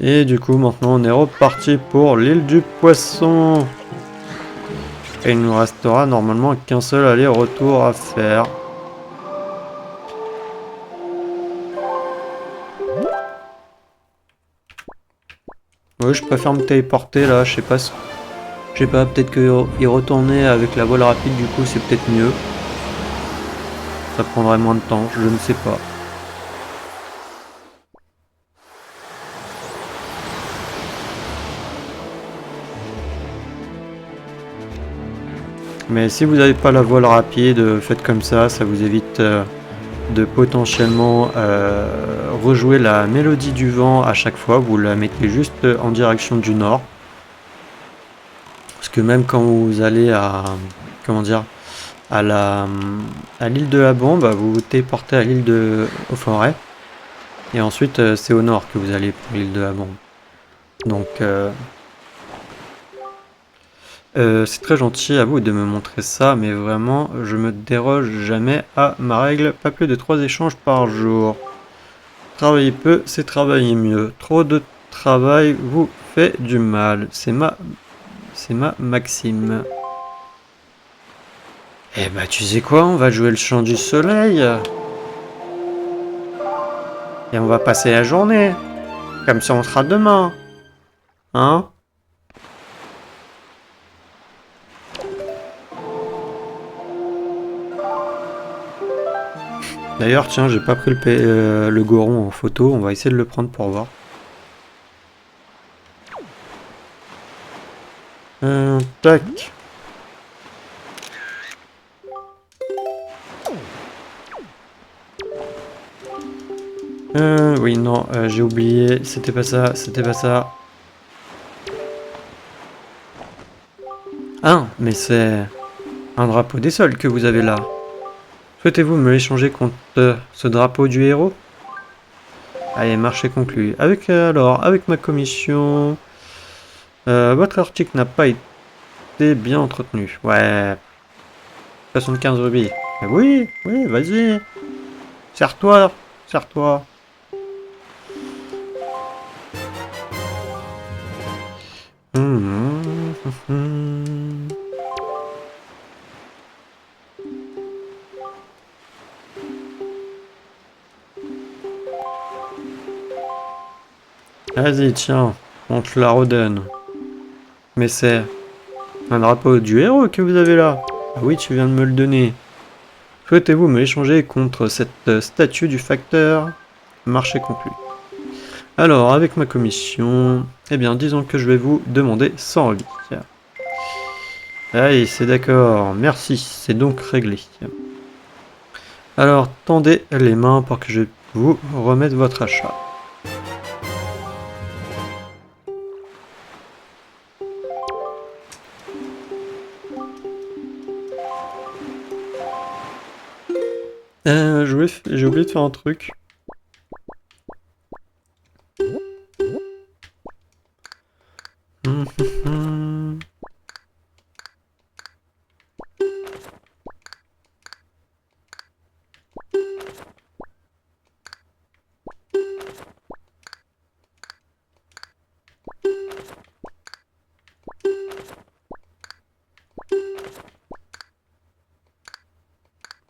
Et du coup, maintenant, on est reparti pour l'île du Poisson. Et il nous restera normalement qu'un seul aller-retour à faire. Oui, je préfère me téléporter là, je sais pas. Je sais pas, peut-être que y retourner avec la voile rapide, du coup, c'est peut-être mieux. Ça prendrait moins de temps, je ne sais pas. Mais si vous n'avez pas la voile rapide, faites comme ça vous évite de potentiellement rejouer la mélodie du vent à chaque fois. Vous la mettez juste en direction du nord. Parce que même quand vous allez à... Comment dire, à l'île de la Bombe, vous vous téléportez à l'île de... aux forêts. Et ensuite, c'est au nord que vous allez pour l'île de la Bombe. Donc... c'est très gentil à vous de me montrer ça, mais vraiment, je me déroge jamais à ma règle. Pas plus de 3 échanges par jour. Travailler peu, c'est travailler mieux. Trop de travail vous fait du mal. C'est ma maxime. Eh bah, tu sais quoi, on va jouer le chant du soleil. Et on va passer la journée. Comme ça, on sera demain. Hein? D'ailleurs, tiens, j'ai pas pris le goron en photo. On va essayer de le prendre pour voir. Tac. Oui, non, j'ai oublié. C'était pas ça, c'était pas ça. Ah, mais c'est un drapeau des sols que vous avez là. Souhaitez-vous me l'échanger contre ce drapeau du héros? Allez, marché conclu. Avec ma commission... votre article n'a pas été bien entretenu. Ouais. 75 rubis. Mais oui, oui, vas-y. Serre-toi, serre-toi. Vas-y, tiens, on te la redonne. Mais c'est un drapeau du héros que vous avez là. Ah oui, tu viens de me le donner. Souhaitez-vous me l'échanger contre cette statue du facteur? Marché conclu. Alors, avec ma commission, eh bien, disons que je vais vous demander 100 rubis. Allez, c'est d'accord. Merci, c'est donc réglé. Alors, tendez les mains pour que je vous remette votre achat. J'ai oublié de faire un truc.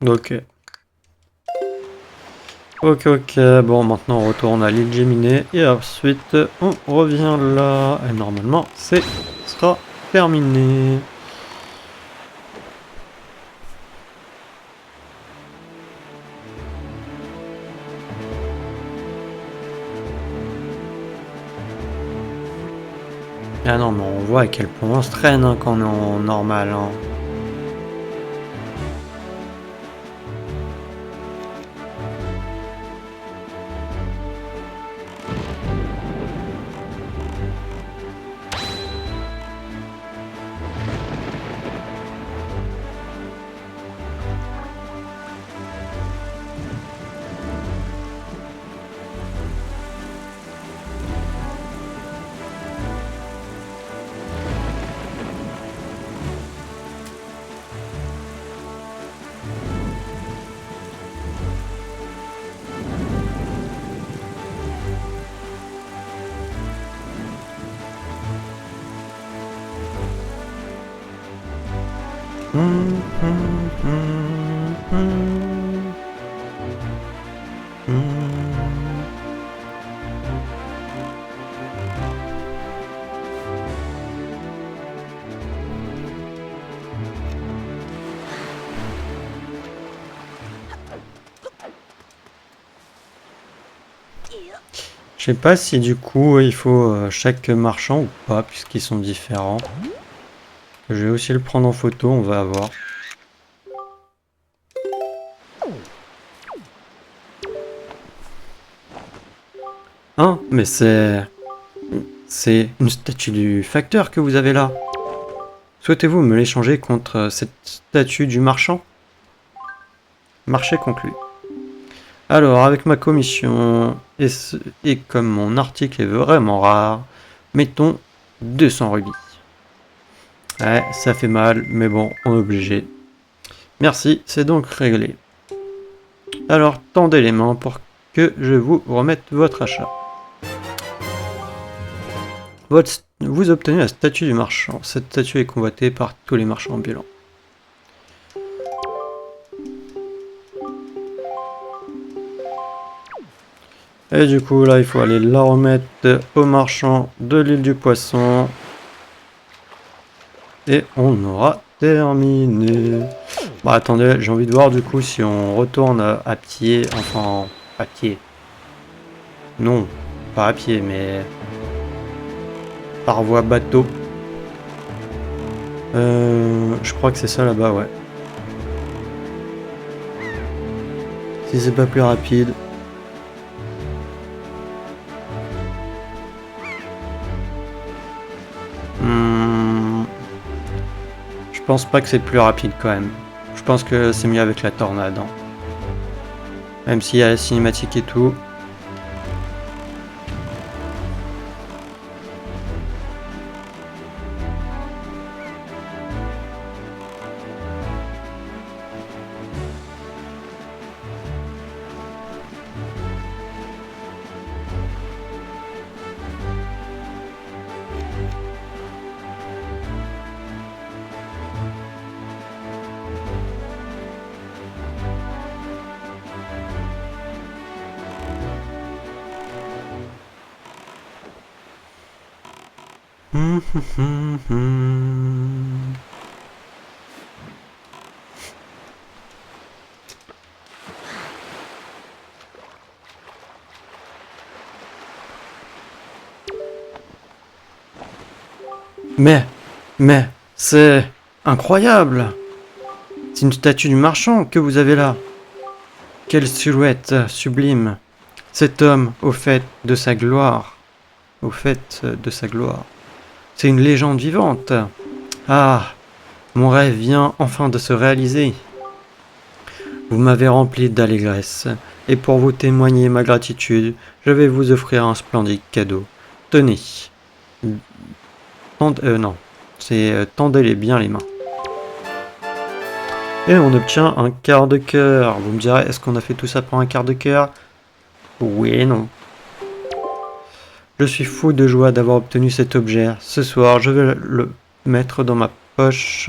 Ok. Ok, bon, maintenant on retourne à l'île Géminé et ensuite on revient là. Et normalement, sera terminé. Ah non, mais on voit à quel point on se traîne hein, quand on est en normal. Hein. Hum, hum, hum, hum. Hum. Je sais pas si du coup il faut chaque marchand ou pas, puisqu'ils sont différents. Je vais aussi le prendre en photo, on va voir. Hein? Mais c'est... C'est une statue du facteur que vous avez là. Souhaitez-vous me l'échanger contre cette statue du marchand? Marché conclu. Alors, avec ma commission, et comme mon article est vraiment rare, mettons 200 rubis. Ouais, ça fait mal, mais bon, on est obligé. Merci, c'est donc réglé. Alors, tendez les mains pour que je vous remette votre achat. Vous obtenez la statue du marchand. Cette statue est convoitée par tous les marchands ambulants. Et du coup, là, il faut aller la remettre au marchand de l'île du Poisson. Et on aura terminé. Bah attendez, j'ai envie de voir du coup si on retourne à pied. Enfin, à pied. Non, pas à pied, mais par voie bateau. Je crois que c'est ça là-bas, ouais. Si c'est pas plus rapide. Je pense pas que c'est plus rapide quand même. Je pense que c'est mieux avec la tornade. Hein. Même s'il y a la cinématique et tout. Mais, c'est incroyable! C'est une statue du marchand que vous avez là. Quelle silhouette sublime! Cet homme, au fait de sa gloire. Au fait de sa gloire. C'est une légende vivante. Ah, mon rêve vient enfin de se réaliser. Vous m'avez rempli d'allégresse, et pour vous témoigner ma gratitude, je vais vous offrir un splendide cadeau. Tenez. Non, c'est tendez-les bien les mains. Et on obtient un quart de cœur. Vous me direz, est-ce qu'on a fait tout ça pour un quart de cœur? Oui et non. Je suis fou de joie d'avoir obtenu cet objet. Ce soir, je vais le mettre dans ma poche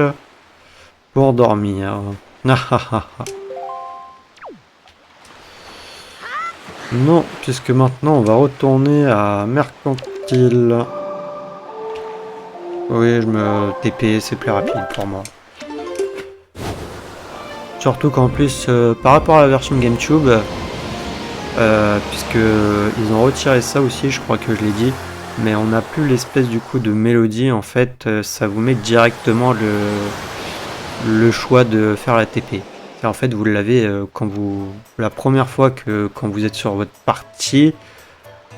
pour dormir. Non, puisque maintenant on va retourner à Mercantile. Oui, je me TP, c'est plus rapide pour moi. Surtout qu'en plus, par rapport à la version GameCube, puisque ils ont retiré ça aussi, je crois que je l'ai dit, mais on n'a plus l'espèce du coup de mélodie. En fait, ça vous met directement le choix de faire la TP. Et en fait, vous l'avez quand vous la première fois que quand vous êtes sur votre partie.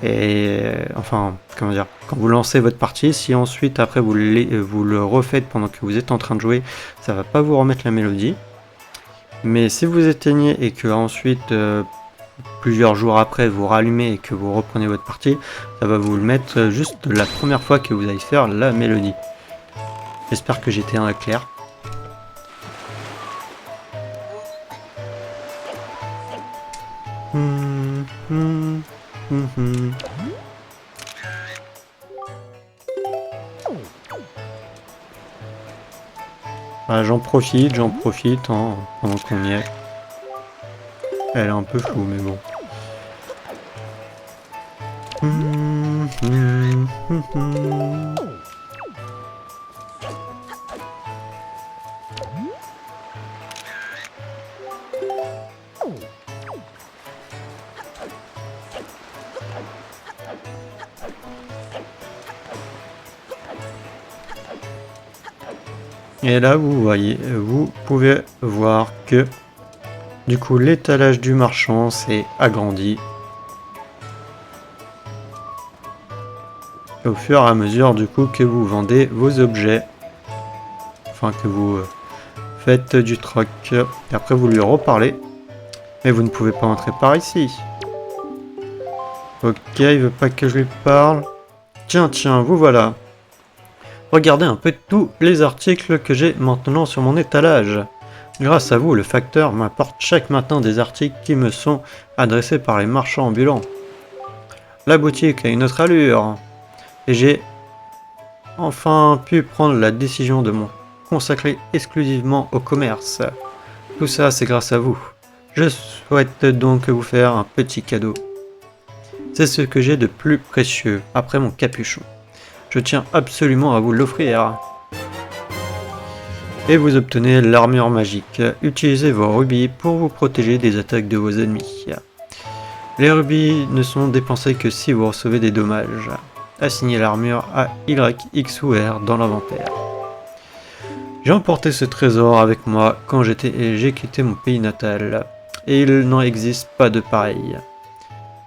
Et enfin, comment dire, quand vous lancez votre partie, si ensuite après vous le refaites pendant que vous êtes en train de jouer, ça va pas vous remettre la mélodie. Mais si vous éteignez et que ensuite plusieurs jours après vous rallumez et que vous reprenez votre partie, ça va vous le mettre juste la première fois que vous allez faire la mélodie. J'espère que j'étais un clair. Bah, j'en profite hein, pendant qu'on y est. Elle est un peu floue, mais bon. Et là, vous pouvez voir que du coup l'étalage du marchand s'est agrandi. Au fur et à mesure du coup que vous vendez vos objets, enfin que vous faites du troc, et après vous lui reparlez, mais vous ne pouvez pas entrer par ici. Ok, il veut pas que je lui parle. Tiens, vous voilà. Regardez un peu tous les articles que j'ai maintenant sur mon étalage. Grâce à vous, le facteur m'apporte chaque matin des articles qui me sont adressés par les marchands ambulants. La boutique a une autre allure. Et j'ai enfin pu prendre la décision de me consacrer exclusivement au commerce. Tout ça, c'est grâce à vous. Je souhaite donc vous faire un petit cadeau. C'est ce que j'ai de plus précieux après mon capuchon. Je tiens absolument à vous l'offrir. Et vous obtenez l'armure magique. Utilisez vos rubis pour vous protéger des attaques de vos ennemis. Les rubis ne sont dépensés que si vous recevez des dommages. Assignez l'armure à Y, X ou R dans l'inventaire. J'ai emporté ce trésor avec moi quand j'ai quitté mon pays natal, et il n'en existe pas de pareil.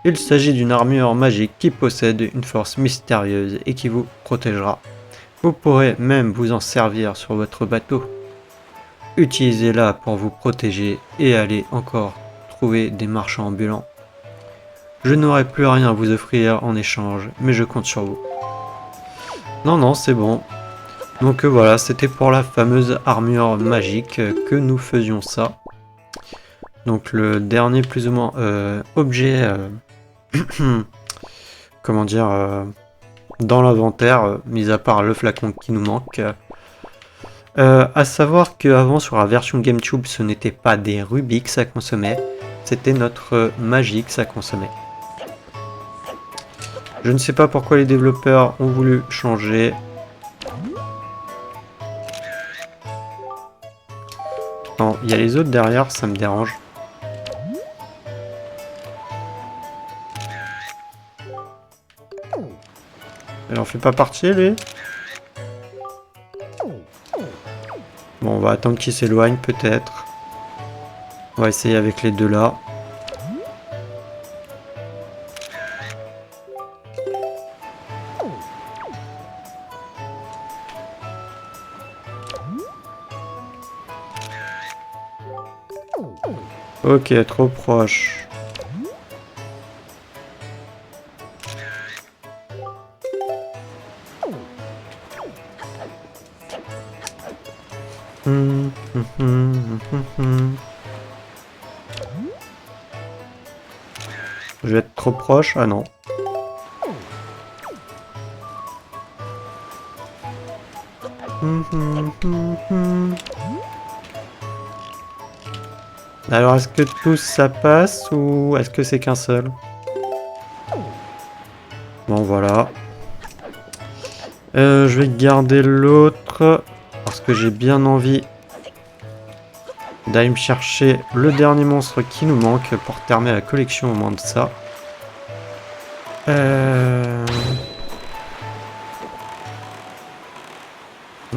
Il s'agit d'une armure magique qui possède une force mystérieuse et qui vous protégera. Vous pourrez même vous en servir sur votre bateau. Utilisez-la pour vous protéger et allez encore trouver des marchands ambulants. Je n'aurai plus rien à vous offrir en échange, mais je compte sur vous. Non, c'est bon. Donc voilà, c'était pour la fameuse armure magique que nous faisions ça. Donc le dernier plus ou moins objet, comment dire, dans l'inventaire, mis à part le flacon qui nous manque. À savoir qu'avant sur la version GameCube, ce n'était pas des rubis que ça consommait, c'était notre magie que ça consommait. Je ne sais pas pourquoi les développeurs ont voulu changer. Non, il y a les autres derrière, ça me dérange. Elle en fait pas partie, lui? Bon, on va attendre qu'il s'éloigne, peut-être. On va essayer avec les deux là. Ok, trop proche. Je vais être trop proche. Ah non. Alors, est-ce que tous ça passe ou est-ce que c'est qu'un seul? Bon, voilà. Je vais garder l'autre parce que j'ai bien envie d'aller me chercher le dernier monstre qui nous manque pour terminer la collection au moins de ça.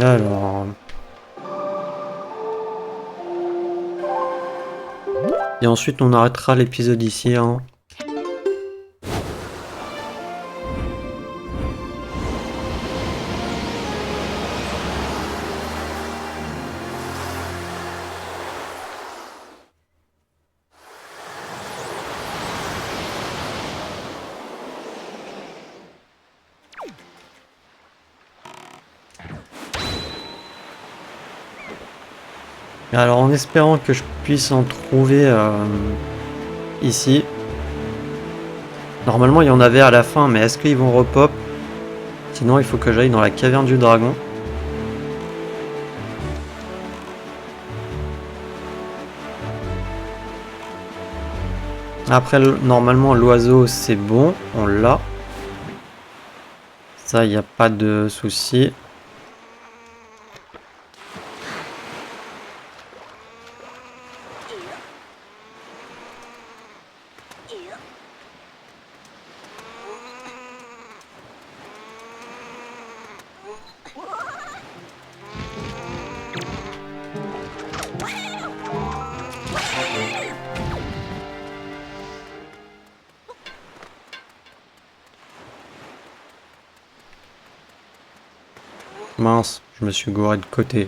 Alors... Et ensuite on arrêtera l'épisode ici, hein. Alors en espérant que je puisse en trouver ici. Normalement il y en avait à la fin, mais est-ce qu'ils vont repop? Sinon il faut que j'aille dans la caverne du dragon. Après, normalement, l'oiseau, c'est bon. On l'a. Ça, il n'y a pas de souci. Mince, je me suis gouré de côté.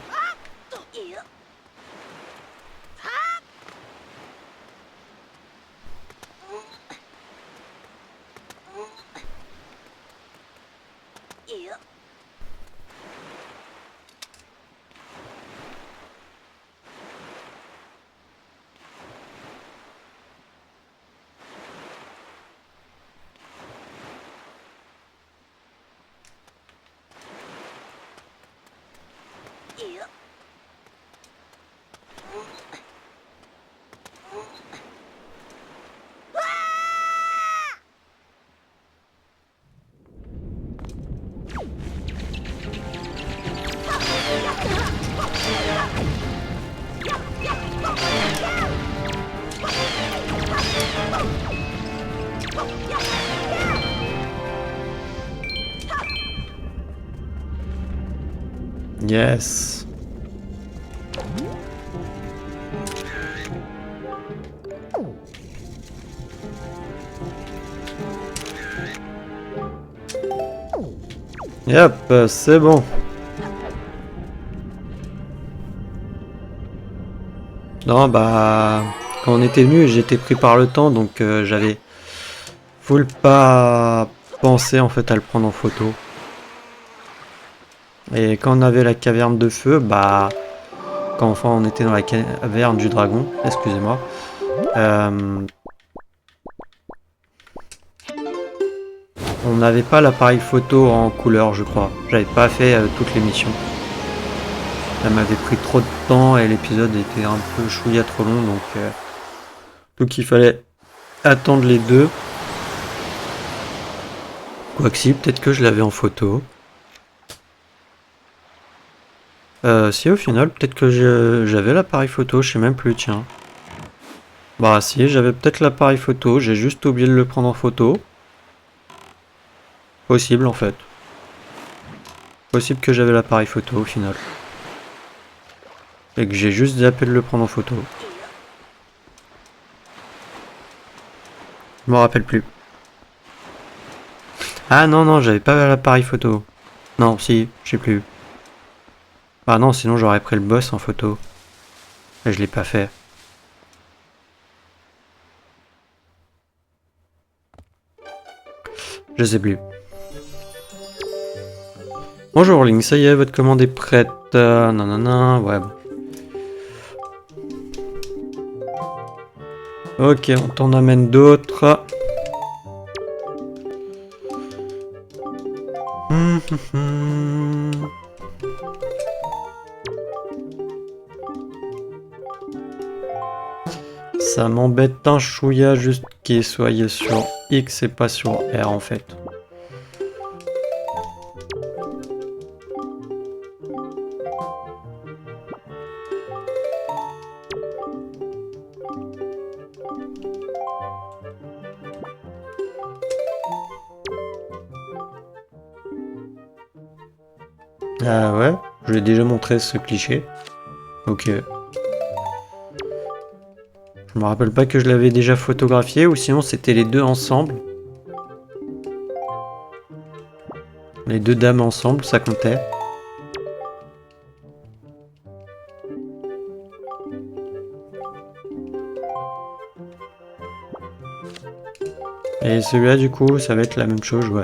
Yes. Yep, c'est bon. Non, bah... Quand on était venu, j'étais pris par le temps, donc j'avais full pas pensé en fait à le prendre en photo. Et quand on avait la caverne de feu, bah... Quand enfin on était dans la caverne du dragon, excusez-moi. On n'avait pas l'appareil photo en couleur, je crois. J'avais pas fait toutes les missions. Ça m'avait pris trop de temps et l'épisode était un peu chouïa trop long, donc il fallait attendre les deux. Quoique si, peut-être que je l'avais en photo. Si au final, peut-être que j'avais l'appareil photo, je sais même plus, tiens. Bah si, j'avais peut-être l'appareil photo, j'ai juste oublié de le prendre en photo. Possible en fait. Possible que j'avais l'appareil photo au final. Et que j'ai juste zappé de le prendre en photo. Je me rappelle plus. Ah non, non, j'avais pas l'appareil photo. Non, si, je sais plus. Ah non, sinon j'aurais pris le boss en photo. Et je l'ai pas fait. Je sais plus. Bonjour Link, ça y est, votre commande est prête. Nanana, ouais bon. Ok, on t'en amène d'autres. Ça m'embête un chouïa juste qu'il soit sur X et pas sur R en fait. Ah ouais, je l'ai déjà montré ce cliché. Ok. Je me rappelle pas que je l'avais déjà photographié ou sinon c'était les deux ensemble. Les deux dames ensemble, ça comptait. Et celui-là du coup, ça va être la même chose, ouais.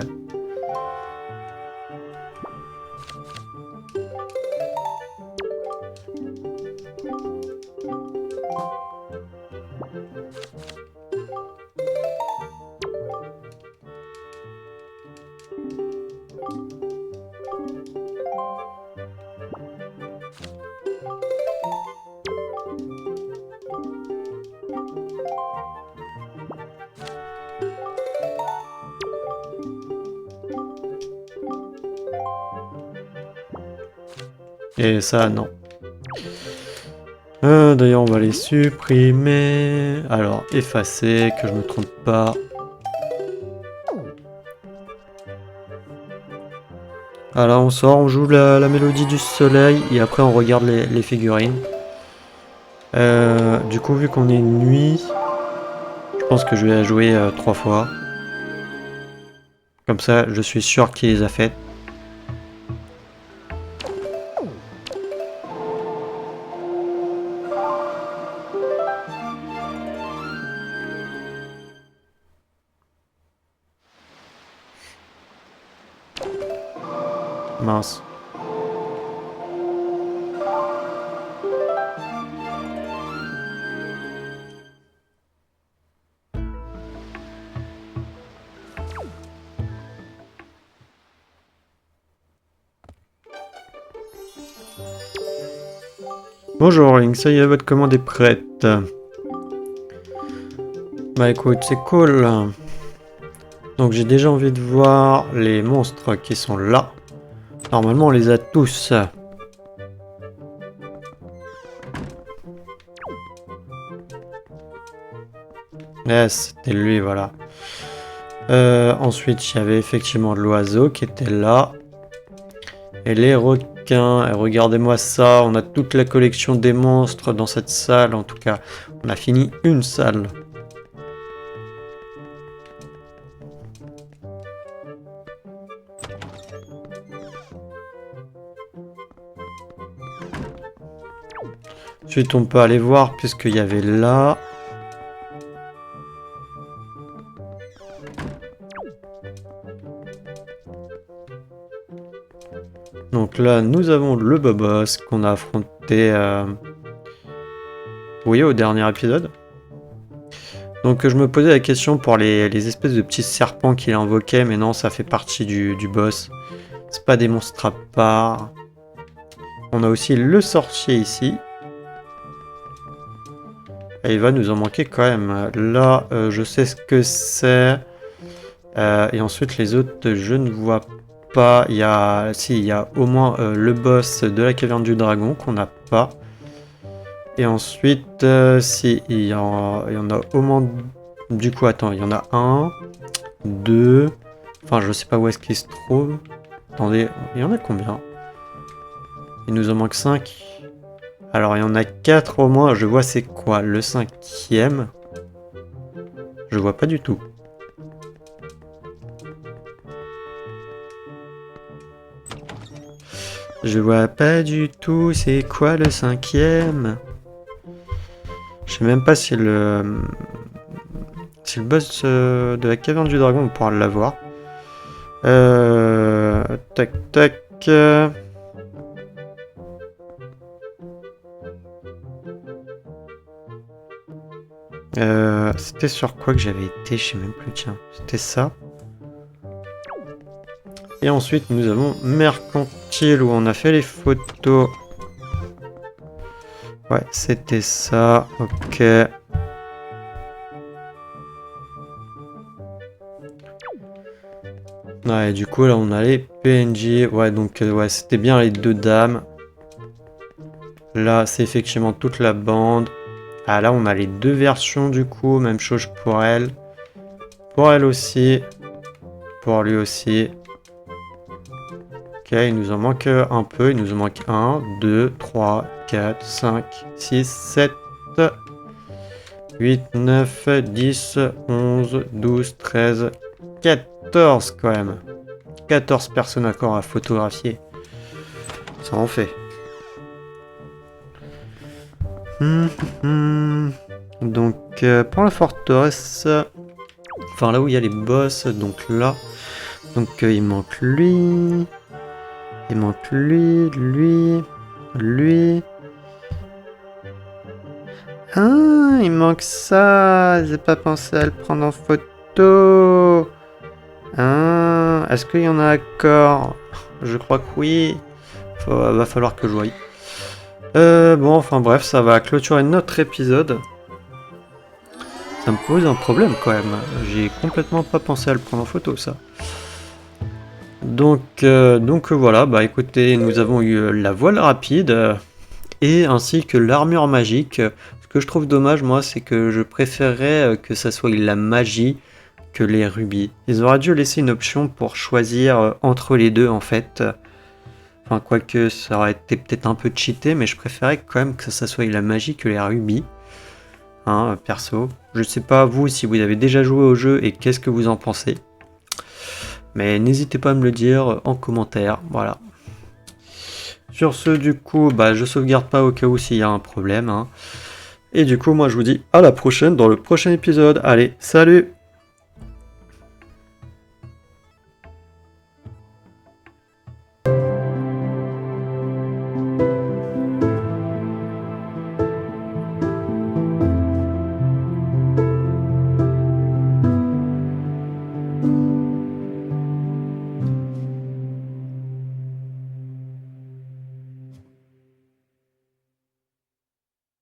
Et ça, non. D'ailleurs, on va les supprimer. Alors, effacer, que je me trompe pas. Alors, on sort, on joue la mélodie du soleil et après on regarde les figurines. Du coup, vu qu'on est nuit, je pense que je vais la jouer 3 fois. Comme ça, je suis sûr qu'il les a faites. Mince. Bonjour Link, ça y est, votre commande est prête. Bah écoute, c'est cool. Donc j'ai déjà envie de voir les monstres qui sont là. Normalement on les a tous. Yes, c'était lui, voilà. Ensuite, il y avait effectivement l'oiseau qui était là. Et les requins. Et regardez-moi ça, on a toute la collection des monstres dans cette salle. En tout cas, on a fini une salle. Ensuite, on peut aller voir puisqu'il y avait là. Donc là, nous avons le Bobos qu'on a affronté oui, au dernier épisode. Donc je me posais la question pour les espèces de petits serpents qu'il invoquait, mais non, ça fait partie du boss. C'est pas des monstres à part. On a aussi le sorcier ici. Et il va nous en manquer quand même. Là, je sais ce que c'est. Et ensuite, les autres, je ne vois pas. Il y a au moins le boss de la caverne du dragon qu'on n'a pas. Et ensuite, il y en a au moins... Du coup, attends, il y en a 1, 2... Enfin, je sais pas où est-ce qu'il se trouve. Attendez, il y en a combien? Il nous en manque 5. Alors, il y en a 4 au moins. Je vois c'est quoi? Le 5e? Je vois pas du tout. Je vois pas du tout c'est quoi le 5e? Je sais même pas si le boss de la caverne du dragon, on pourra l'avoir. Tac, tac. C'était sur quoi que j'avais été? Je sais même plus, tiens. C'était ça. Et ensuite, nous avons Mercantile, où on a fait les photos. Ouais, c'était ça. Ok. Ouais, du coup, là, on a les PNJ. Ouais, donc, ouais, c'était bien les 2 dames. Là, c'est effectivement toute la bande. Ah, là, on a les 2 versions, du coup. Même chose pour elle. Pour elle aussi. Pour lui aussi. Ok, il nous en manque un peu. Il nous en manque 1, 2, 3, 4, 5, 6, 7, 8, 9, 10, 11, 12, 13, 14 quand même. 14 personnes encore à photographier. Ça en fait. Donc, pour la forteresse... Enfin, là où il y a les boss, donc là... Donc, il manque lui... Il manque lui... Lui... Ah, il manque ça. J'ai pas pensé à le prendre en photo. Ah, est-ce qu'il y en a encore? Je crois que oui. Va falloir que je voie. Bon, enfin bref, ça va clôturer notre épisode. Ça me pose un problème quand même. J'ai complètement pas pensé à le prendre en photo, ça. Donc voilà, bah écoutez, nous avons eu la voile rapide et ainsi que l'armure magique. Ce que je trouve dommage, moi, c'est que je préférerais que ça soit la magie que les rubis. Ils auraient dû laisser une option pour choisir entre les deux en fait. Enfin, quoique ça aurait été peut-être un peu cheaté, mais je préférais quand même que ça soit la magie que les rubis. Hein, perso. Je sais pas vous si vous avez déjà joué au jeu et qu'est-ce que vous en pensez. Mais n'hésitez pas à me le dire en commentaire, voilà. Sur ce, du coup, bah, je sauvegarde pas au cas où s'il y a un problème. Hein. Et du coup, moi je vous dis à la prochaine dans le prochain épisode. Allez, salut!